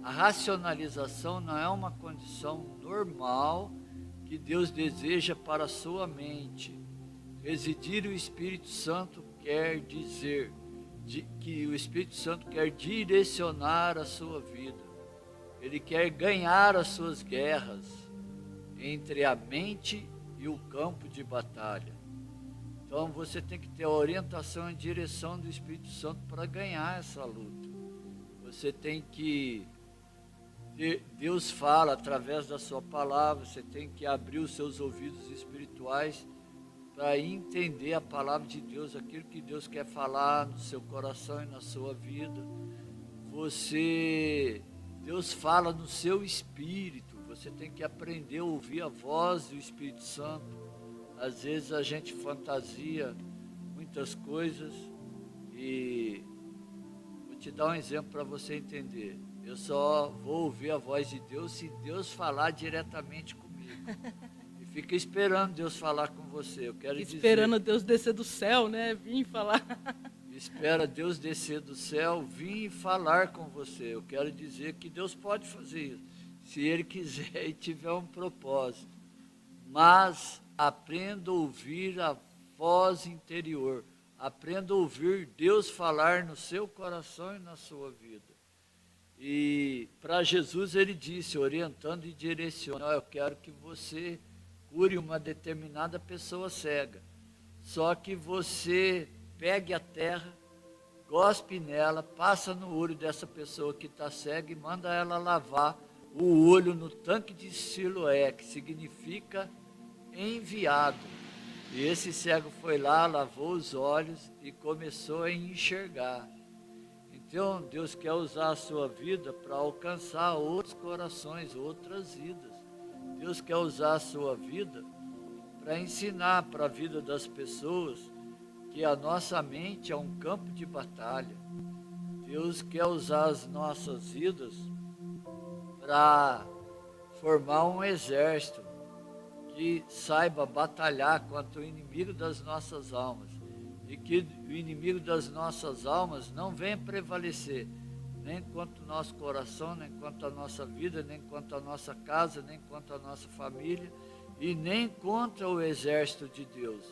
A racionalização não é uma condição normal que Deus deseja para a sua mente. Residir o Espírito Santo quer dizer que o Espírito Santo quer direcionar a sua vida. Ele quer ganhar as suas guerras entre a mente e o campo de batalha. Então você tem que ter a orientação e direção do Espírito Santo para ganhar essa luta. Você tem que... Deus fala através da sua palavra, você tem que abrir os seus ouvidos espirituais para entender a palavra de Deus, aquilo que Deus quer falar no seu coração e na sua vida. Deus fala no seu espírito, você tem que aprender a ouvir a voz do Espírito Santo. Às vezes a gente fantasia muitas coisas e vou te dar um exemplo para você entender. Eu só vou ouvir a voz de Deus se Deus falar diretamente comigo. Fica esperando Deus falar com você. Eu quero esperando Deus descer do céu, né? Vir falar. Espera Deus descer do céu, vir falar com você. Eu quero dizer que Deus pode fazer isso, se Ele quiser e tiver um propósito. Mas aprenda a ouvir a voz interior. Aprenda a ouvir Deus falar no seu coração e na sua vida. E para Jesus Ele disse, orientando e direcionando, eu quero que você cure uma determinada pessoa cega. Só que você pegue a terra, gospe nela, passa no olho dessa pessoa que está cega e manda ela lavar o olho no tanque de Siloé, que significa enviado. E esse cego foi lá, lavou os olhos e começou a enxergar. Então Deus quer usar a sua vida para alcançar outros corações, outras vidas. Deus quer usar a sua vida para ensinar para a vida das pessoas que a nossa mente é um campo de batalha. Deus quer usar as nossas vidas para formar um exército que saiba batalhar contra o inimigo das nossas almas. E que o inimigo das nossas almas não venha prevalecer nem contra o nosso coração, nem contra a nossa vida, nem contra a nossa casa, nem contra a nossa família, e nem contra o exército de Deus.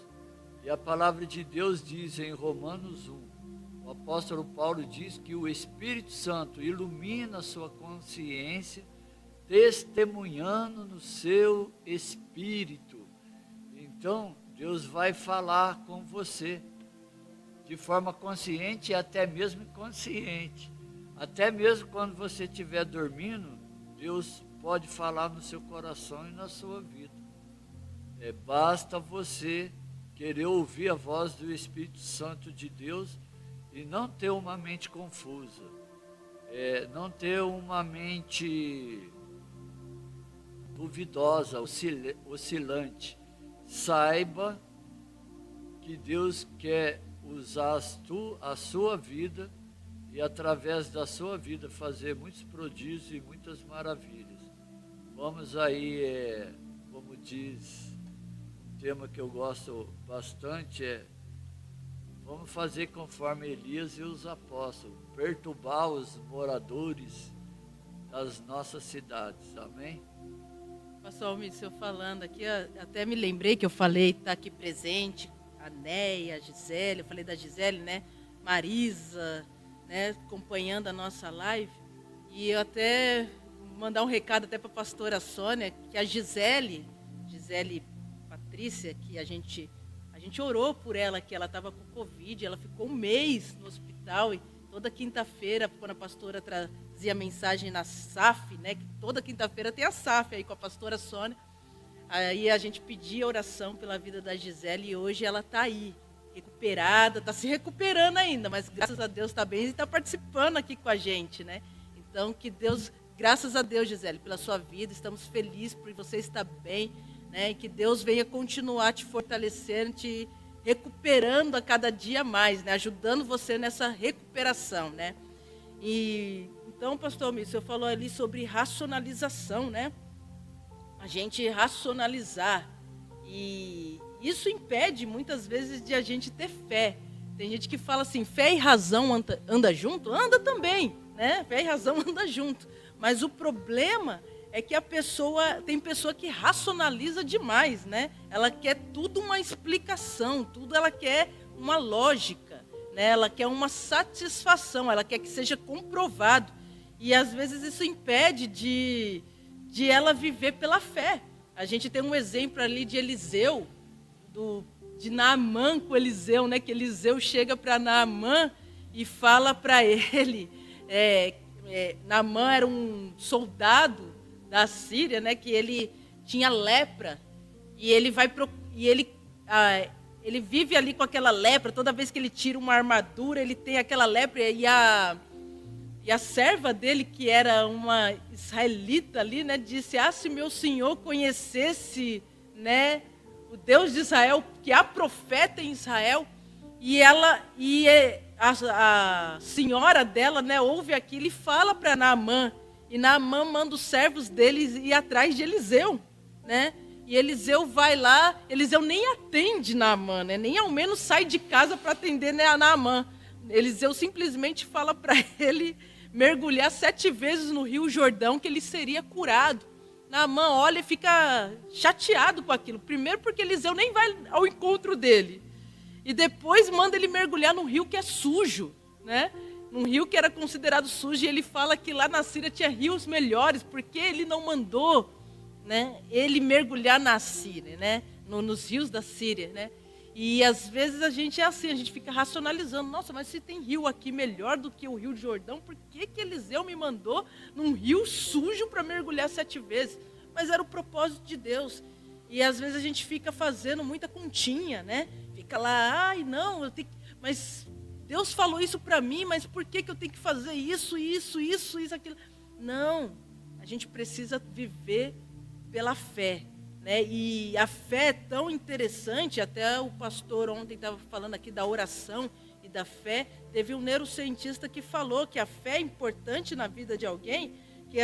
E a palavra de Deus diz em Romanos 1, o apóstolo Paulo diz que o Espírito Santo ilumina a sua consciência, testemunhando no seu espírito. Então, Deus vai falar com você, de forma consciente e até mesmo inconsciente. Até mesmo quando você estiver dormindo, Deus pode falar no seu coração e na sua vida. Basta você querer ouvir a voz do Espírito Santo de Deus e não ter uma mente confusa, não ter uma mente duvidosa, oscilante. Saiba que Deus quer usar a sua vida e através da sua vida fazer muitos prodígios e muitas maravilhas. Vamos aí, como diz um tema que eu gosto bastante, vamos fazer conforme Elias e os apóstolos, perturbar os moradores das nossas cidades, amém? Pastor Almir, o senhor falando aqui, até me lembrei que eu falei, está aqui presente, a Néia, a Gisele, eu falei da Gisele, né? Marisa, né? Acompanhando a nossa live. E eu até mandar um recado até para a pastora Sônia, que a Gisele Patrícia, que a gente orou por ela, que ela estava com Covid, ela ficou um mês no hospital, e toda quinta-feira, quando a pastora trazia mensagem na SAF, né, que toda quinta-feira tem a SAF aí com a pastora Sônia, aí a gente pedia oração pela vida da Gisele, e hoje ela está aí, recuperada, está se recuperando ainda, mas graças a Deus está bem e está participando aqui com a gente, né? Então, que Deus, graças a Deus, Gisele, pela sua vida, estamos felizes por você estar bem, né? E que Deus venha continuar te fortalecendo, te recuperando a cada dia mais, né? Ajudando você nessa recuperação, né? E então, pastor Almir, o senhor falou ali sobre racionalização, né? A gente racionalizar. E isso impede, muitas vezes, de a gente ter fé. Tem gente que fala assim, fé e razão anda junto? Anda também, né? Fé e razão anda junto. Mas o problema é que tem pessoa que racionaliza demais, né? Ela quer tudo uma explicação, tudo ela quer uma lógica, né? Ela quer uma satisfação, ela quer que seja comprovado. E às vezes isso impede de ela viver pela fé. A gente tem um exemplo ali de Eliseu, de Naamã com Eliseu, né? Que Eliseu chega para Naamã e fala para ele, Naamã era um soldado da Síria, né? Que ele tinha lepra e ele vive ali com aquela lepra. Toda vez que ele tira uma armadura, ele tem aquela lepra e a serva dele, que era uma israelita ali, né, disse, se meu senhor conhecesse, né, o Deus de Israel, que há profeta em Israel, e a senhora dela, né, ouve aquilo e fala para Naamã, e Naamã manda os servos deles ir atrás de Eliseu, né, e Eliseu vai lá, Eliseu nem atende Naamã, né, nem ao menos sai de casa para atender, né, a Naamã. Eliseu simplesmente fala para ele mergulhar 7 vezes no Rio Jordão, que ele seria curado. Naamã olha e fica chateado com aquilo. Primeiro porque Eliseu nem vai ao encontro dele. E depois manda ele mergulhar num rio que é sujo, né? Num rio que era considerado sujo. E ele fala que lá na Síria tinha rios melhores, porque ele não mandou, né, ele mergulhar na Síria, né? Nos rios da Síria, né? E às vezes a gente é assim, a gente fica racionalizando. Nossa, mas se tem rio aqui melhor do que o Rio de Jordão, por que Eliseu me mandou num rio sujo para mergulhar 7 vezes? Mas era o propósito de Deus. E às vezes a gente fica fazendo muita continha, né? Fica lá, não, mas Deus falou isso para mim, mas por que eu tenho que fazer isso, aquilo? Não, a gente precisa viver pela fé. Né? E a fé é tão interessante, até o pastor ontem estava falando aqui da oração e da fé. Teve um neurocientista que falou que a fé é importante na vida de alguém, que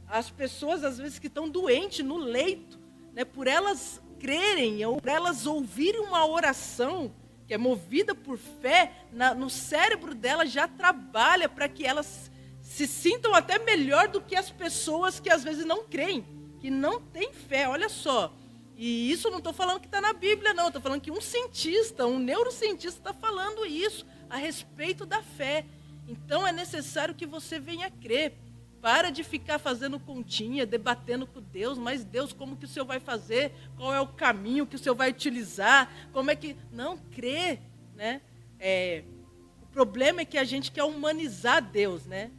as pessoas às vezes que estão doentes no leito, né, por elas crerem ou por elas ouvirem uma oração que é movida por fé, no cérebro delas já trabalha para que elas se sintam até melhor do que as pessoas que às vezes não creem, que não tem fé, olha só. E isso não estou falando que está na Bíblia, não. Estou falando que um neurocientista está falando isso a respeito da fé. Então é necessário que você venha crer. Para de ficar fazendo continha, debatendo com Deus. Mas Deus, como que o Senhor vai fazer? Qual é o caminho que o Senhor vai utilizar? Como é que... Não, crê, né? O problema é que a gente quer humanizar Deus, né?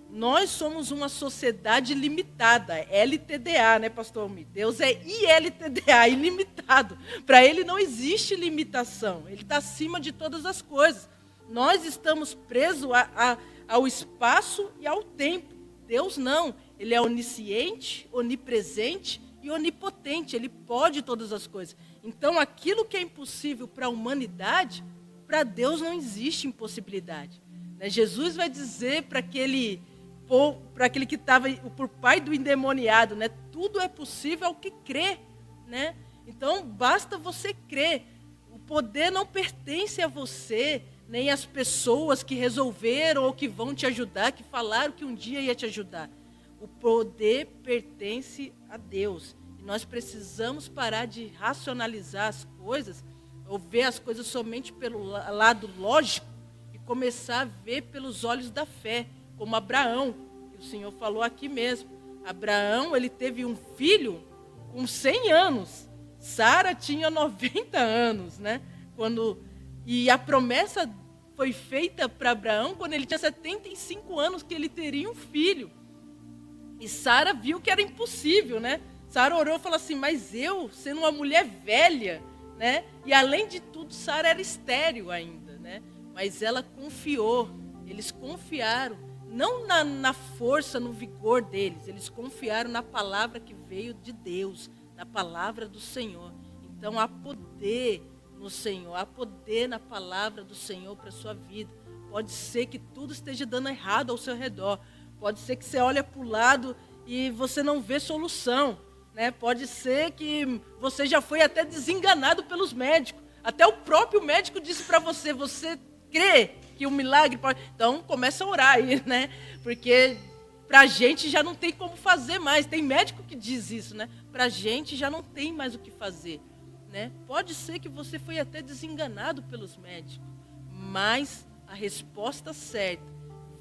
Nós somos uma sociedade limitada, LTDA, né, pastor Almir? Deus é ILTDA, ilimitado. Para ele não existe limitação, ele está acima de todas as coisas. Nós estamos presos ao espaço e ao tempo. Deus não, ele é onisciente, onipresente e onipotente, ele pode todas as coisas. Então, aquilo que é impossível para a humanidade, para Deus não existe impossibilidade. Né? Jesus vai dizer para aquele que estava por pai do endemoniado, né? Tudo é possível ao que crê, né? Então, basta você crer. O poder não pertence a você, nem às pessoas que resolveram ou que vão te ajudar, que falaram que um dia ia te ajudar. O poder pertence a Deus. E Nós precisamos parar de racionalizar as coisas, ou ver as coisas somente pelo lado lógico, e começar a ver pelos olhos da fé, como Abraão, que o Senhor falou aqui mesmo. Abraão, ele teve um filho com 100 anos. Sara tinha 90 anos, né? E a promessa foi feita para Abraão quando ele tinha 75 anos, que ele teria um filho. E Sara viu que era impossível, né? Sara orou e falou assim, mas eu, sendo uma mulher velha, né? E além de tudo, Sara era estéril ainda, né? Mas ela confiou, eles confiaram, não na força, no vigor deles, eles confiaram na palavra que veio de Deus, na palavra do Senhor. Então há poder no Senhor, há poder na palavra do Senhor para a sua vida. Pode ser que tudo esteja dando errado ao seu redor, pode ser que você olhe para o lado e você não vê solução, né? Pode ser que você já foi até desenganado pelos médicos, até o próprio médico disse para você, você crê que o milagre pode... Então começa a orar aí, né? Porque para a gente já não tem como fazer mais, tem médico que diz isso, né? Para a gente já não tem mais o que fazer, né? Pode ser que você foi até desenganado pelos médicos, mas a resposta certa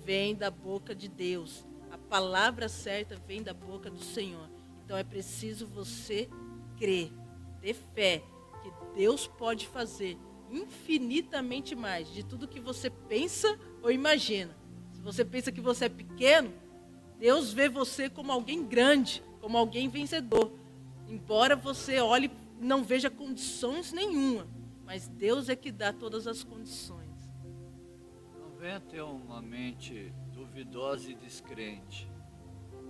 vem da boca de Deus. A palavra certa vem da boca do Senhor. Então é preciso você crer, ter fé, que Deus pode fazer infinitamente mais de tudo que você pensa ou imagina. Se você pensa que você é pequeno, Deus vê você como alguém grande, como alguém vencedor. Embora você olhe e não veja condições nenhuma, mas Deus é que dá todas as condições. Não venha ter uma mente duvidosa e descrente.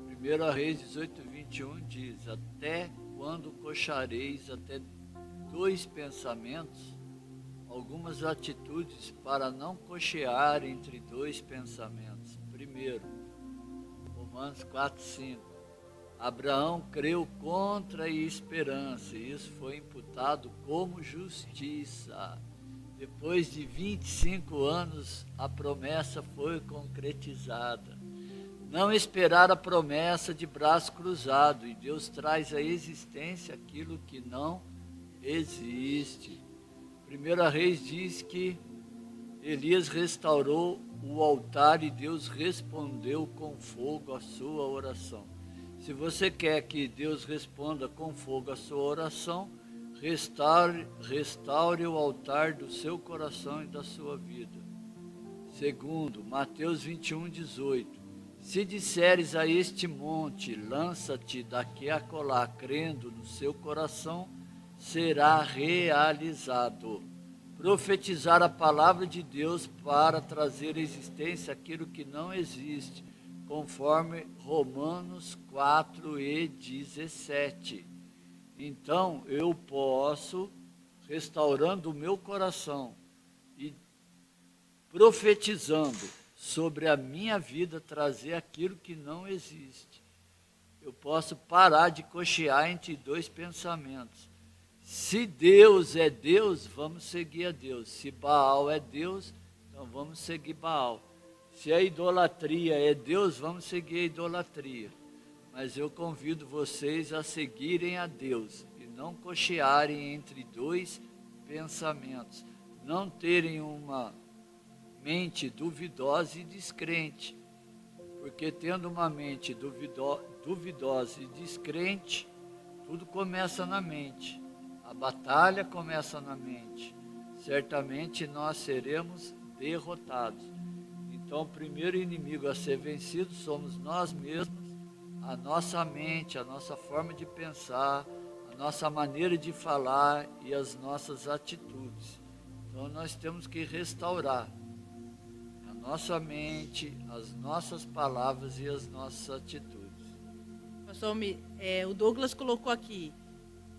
1 Reis 18:21 diz, até quando cochareis até 2 pensamentos, algumas atitudes para não cochear entre 2 pensamentos. Primeiro, Romanos 4:5. Abraão creu contra a esperança, e isso foi imputado como justiça. Depois de 25 anos, a promessa foi concretizada. Não esperar a promessa de braço cruzado, e Deus traz à existência aquilo que não existe. 1 Reis diz que Elias restaurou o altar e Deus respondeu com fogo a sua oração. Se você quer que Deus responda com fogo a sua oração, restaure o altar do seu coração e da sua vida. Segundo, Mateus 21:18. Se disseres a este monte, lança-te daqui a acolá, crendo no seu coração, será realizado. Profetizar a palavra de Deus para trazer à existência aquilo que não existe, conforme Romanos 4:17. Então eu posso, restaurando o meu coração e profetizando sobre a minha vida, trazer aquilo que não existe. Eu posso parar de cochear entre 2 pensamentos. Se Deus é Deus, vamos seguir a Deus. Se Baal é Deus, então vamos seguir Baal. Se a idolatria é Deus, vamos seguir a idolatria. Mas eu convido vocês a seguirem a Deus e não cochearem entre 2 pensamentos. Não terem uma mente duvidosa e descrente. Porque tendo uma mente duvidosa e descrente, tudo começa na mente. A batalha começa na mente. Certamente nós seremos derrotados. Então o primeiro inimigo a ser vencido somos nós mesmos, a nossa mente, a nossa forma de pensar, a nossa maneira de falar e as nossas atitudes. Então nós temos que restaurar a nossa mente, as nossas palavras e as nossas atitudes. Pastor Almir, o Douglas colocou aqui,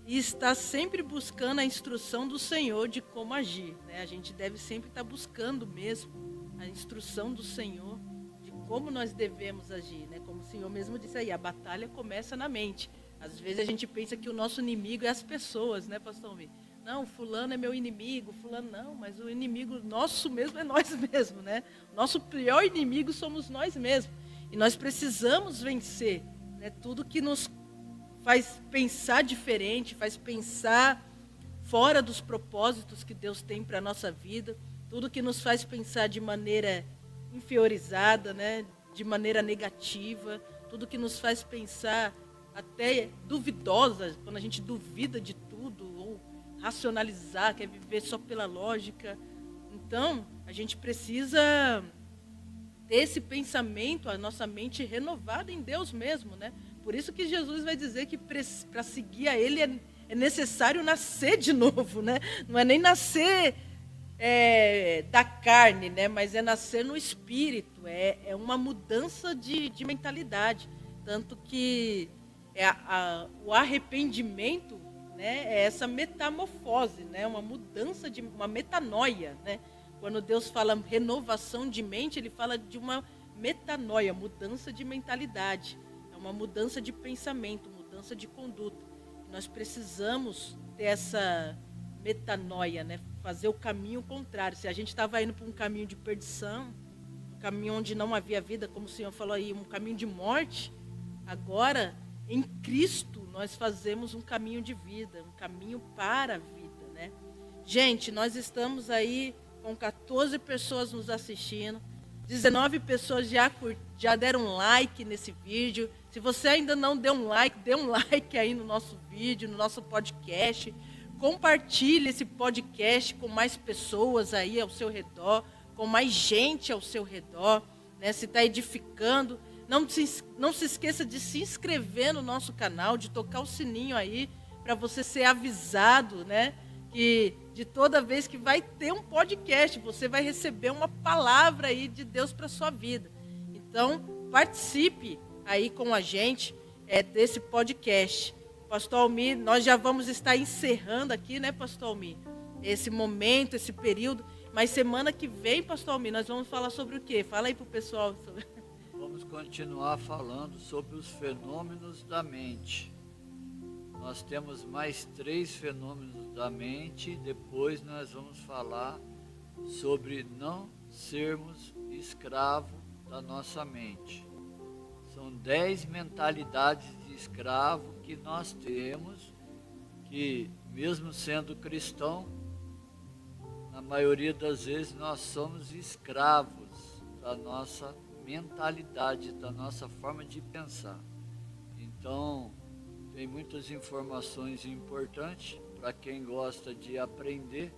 e está sempre buscando a instrução do Senhor de como agir, né? A gente deve sempre estar buscando mesmo a instrução do Senhor de como nós devemos agir, né? Como o Senhor mesmo disse aí, a batalha começa na mente. Às vezes a gente pensa que o nosso inimigo é as pessoas, né, pastor Almir? Não, fulano é meu inimigo, fulano não, mas o inimigo nosso mesmo é nós mesmos, né? Nosso pior inimigo somos nós mesmos. E nós precisamos vencer, né? Tudo que nos faz pensar diferente, faz pensar fora dos propósitos que Deus tem para a nossa vida, tudo que nos faz pensar de maneira inferiorizada, né? De maneira negativa, tudo que nos faz pensar até duvidosa, quando a gente duvida de tudo, ou racionalizar, quer viver só pela lógica. Então, a gente precisa ter esse pensamento, a nossa mente renovada em Deus mesmo, né? Por isso que Jesus vai dizer que para seguir a Ele é necessário nascer de novo, né? Não é nem nascer da carne, né? Mas é nascer no espírito, é uma mudança de mentalidade. Tanto que o arrependimento, né, é essa metamorfose, né? Uma mudança, uma metanoia, né? Quando Deus fala renovação de mente, Ele fala de uma metanoia, mudança de mentalidade. É uma mudança de pensamento, mudança de conduta. E nós precisamos ter essa metanoia, né? Fazer o caminho contrário. Se a gente estava indo para um caminho de perdição, um caminho onde não havia vida, como o Senhor falou aí, um caminho de morte, agora, em Cristo, nós fazemos um caminho de vida, um caminho para a vida, né? Gente, nós estamos aí com 14 pessoas nos assistindo, 19 pessoas já deram um like nesse vídeo. Se você ainda não deu um like, dê um like aí no nosso vídeo, no nosso podcast. Compartilhe esse podcast com mais pessoas aí ao seu redor, com mais gente ao seu redor, né? Se está edificando, não se esqueça de se inscrever no nosso canal, de tocar o sininho aí, para você ser avisado, né? Que de toda vez que vai ter um podcast, você vai receber uma palavra aí de Deus para a sua vida. Então, participe aí com a gente desse podcast. Pastor Almir, nós já vamos estar encerrando aqui, né, Pastor Almir? Esse momento, esse período. Mas semana que vem, Pastor Almir, nós vamos falar sobre o quê? Fala aí para o pessoal. Vamos continuar falando sobre os fenômenos da mente. Nós temos mais 3 fenômenos da mente. Depois nós vamos falar sobre não sermos escravos da nossa mente. São 10 mentalidades de escravo que nós temos, que mesmo sendo cristão, na maioria das vezes nós somos escravos da nossa mentalidade, da nossa forma de pensar. Então, tem muitas informações importantes para quem gosta de aprender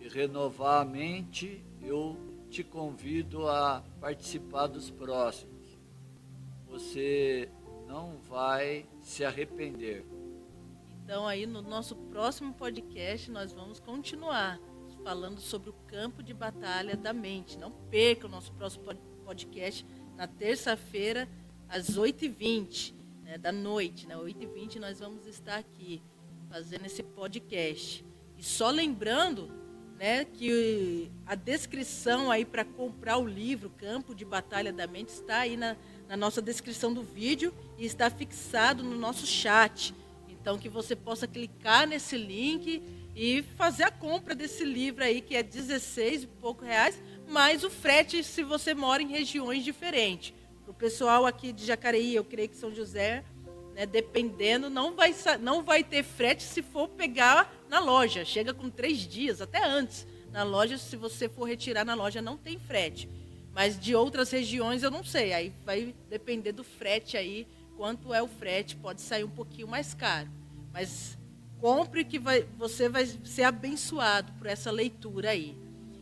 e renovar a mente. Eu te convido a participar dos próximos. Você não vai se arrepender. Então, aí no nosso próximo podcast, nós vamos continuar falando sobre o campo de batalha da mente. Não perca o nosso próximo podcast na terça-feira, às 8h20, né, da noite. Né, 8h20 nós vamos estar aqui fazendo esse podcast. E só lembrando, né, que a descrição aí para comprar o livro Campo de Batalha da Mente está aí na nossa descrição do vídeo e está fixado no nosso chat. Então, que você possa clicar nesse link e fazer a compra desse livro aí, que é R$16 e pouco, mais o frete se você mora em regiões diferentes. Para o pessoal aqui de Jacareí, eu creio que São José, né, dependendo, não vai ter frete se for pegar na loja. Chega com 3 dias, até antes. Na loja, se você for retirar na loja, não tem frete. Mas de outras regiões eu não sei, aí vai depender do frete aí, quanto é o frete, pode sair um pouquinho mais caro. Mas compre que você vai ser abençoado por essa leitura aí.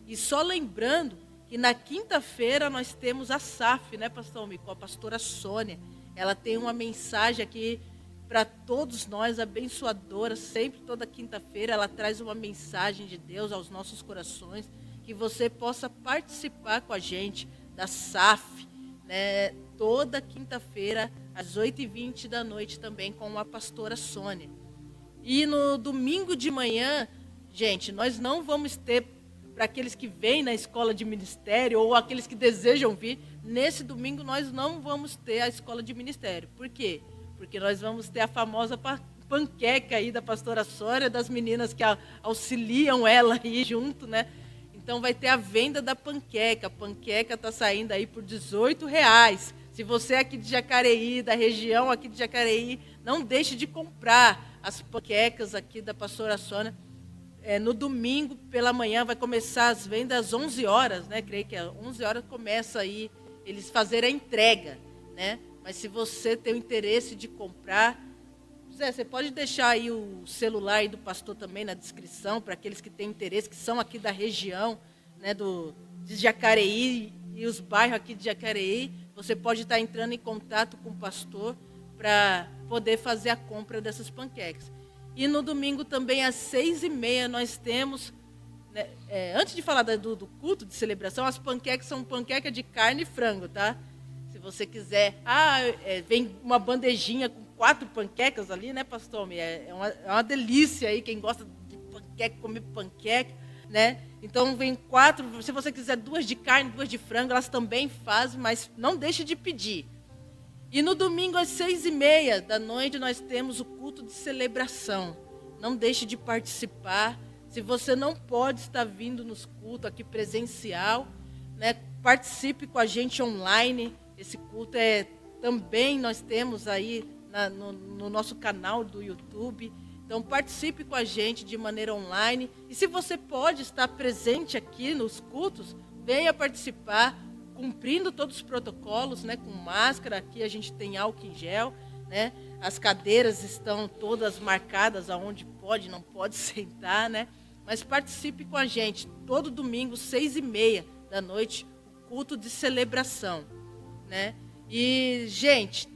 E só lembrando que na quinta-feira nós temos a SAF, né, Pastor Almir, com a pastora Sônia. Ela tem uma mensagem aqui para todos nós, abençoadora, sempre toda quinta-feira ela traz uma mensagem de Deus aos nossos corações, que você possa participar com a gente da SAF, né, toda quinta-feira, às 8h20 da noite também, com a pastora Sônia. E no domingo de manhã, gente, nós não vamos ter, para aqueles que vêm na escola de ministério ou aqueles que desejam vir, nesse domingo nós não vamos ter a escola de ministério. Por quê? Porque nós vamos ter a famosa panqueca aí da pastora Sônia, das meninas que auxiliam ela aí junto, né? Então vai ter a venda da panqueca. A panqueca está saindo aí por R$18. Se você é aqui de Jacareí, da região aqui de Jacareí, não deixe de comprar as panquecas aqui da pastora Sônia. No domingo, pela manhã, vai começar as vendas às 11 horas, né? Creio que às 11 horas começa aí eles fazerem a entrega, né? Mas se você tem o interesse de comprar, Zé, você pode deixar aí o celular aí do pastor também na descrição, para aqueles que têm interesse, que são aqui da região, né, de Jacareí e os bairros aqui de Jacareí. Você pode estar entrando em contato com o pastor para poder fazer a compra dessas panquecas. E no domingo também, às 6h30, nós temos, né, antes de falar do culto de celebração, as panquecas são panqueca de carne e frango, tá? Se você quiser, vem uma bandejinha com 4 panquecas ali, né, pastor Almir? É uma delícia aí, quem gosta de panqueca, comer panqueca, né? Então vem 4, se você quiser 2 de carne, 2 de frango, elas também fazem, mas não deixe de pedir. E no domingo, às 6h30 da noite, nós temos o culto de celebração. Não deixe de participar. Se você não pode estar vindo nos cultos aqui presencial, né, participe com a gente online. Esse culto também nós temos aí no nosso canal do YouTube. Então participe com a gente de maneira online. E se você pode estar presente aqui nos cultos, venha participar, cumprindo todos os protocolos, né, com máscara. Aqui a gente tem álcool em gel, né? As cadeiras estão todas marcadas aonde pode, não pode sentar, né? Mas participe com a gente todo domingo, 6h30 da noite, o culto de celebração, né? E, gente,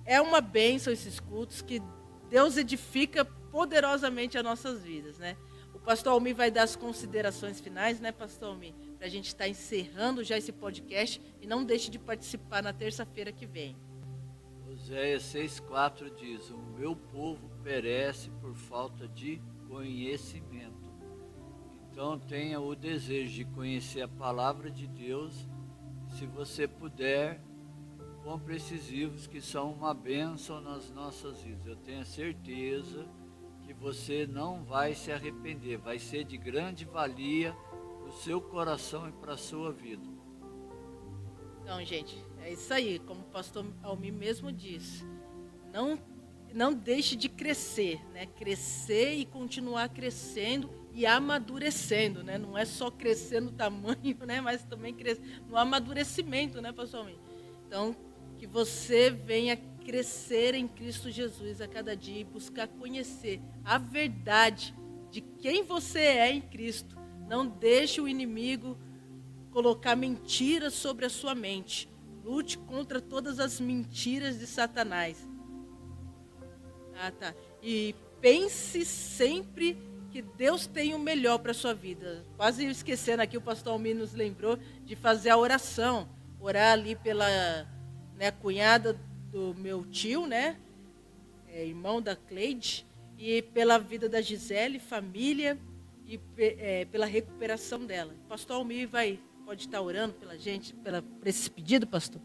é uma bênção esses cultos que Deus edifica poderosamente as nossas vidas, né? O pastor Almir vai dar as considerações finais, né, pastor Almir? Para a gente estar encerrando já esse podcast, e não deixe de participar na terça-feira que vem. Oséias 6,4 diz: o meu povo perece por falta de conhecimento. Então tenha o desejo de conhecer a palavra de Deus. Se você puder, compre esses livros que são uma bênção nas nossas vidas. Eu tenho certeza que você não vai se arrepender, vai ser de grande valia para o seu coração e para a sua vida. Então, gente, é isso aí, como o pastor Almir mesmo disse, não deixe de crescer, né? Crescer e continuar crescendo e amadurecendo, né? Não é só crescer no tamanho, né? Mas também crescer no amadurecimento, né, pastor Almir? Então, que você venha crescer em Cristo Jesus a cada dia e buscar conhecer a verdade de quem você é em Cristo. Não deixe o inimigo colocar mentiras sobre a sua mente. Lute contra todas as mentiras de Satanás. E pense sempre que Deus tem o melhor para a sua vida. Quase esquecendo aqui, o pastor Almir nos lembrou de fazer a oração. Orar ali pela, né, cunhada do meu tio, né? Irmão da Cleide. E pela vida da Gisele, família. E pela recuperação dela. O pastor Almir pode estar orando pela gente, por esse pedido, pastor?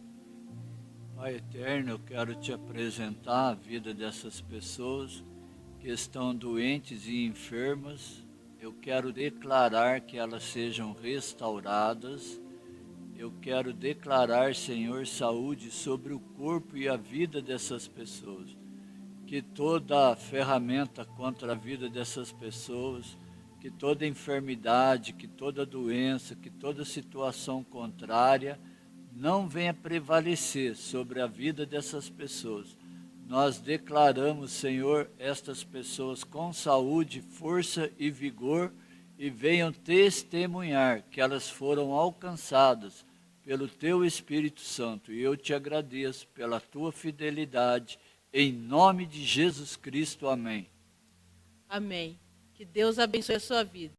Pai eterno, eu quero te apresentar a vida dessas pessoas que estão doentes e enfermas. Eu quero declarar que elas sejam restauradas. Eu quero declarar, Senhor, saúde sobre o corpo e a vida dessas pessoas. Que toda ferramenta contra a vida dessas pessoas, que toda enfermidade, que toda doença, que toda situação contrária não venha prevalecer sobre a vida dessas pessoas. Nós declaramos, Senhor, estas pessoas com saúde, força e vigor, e venham testemunhar que elas foram alcançadas pelo Teu Espírito Santo. E eu te agradeço pela Tua fidelidade, em nome de Jesus Cristo. Amém. Amém. Que Deus abençoe a sua vida.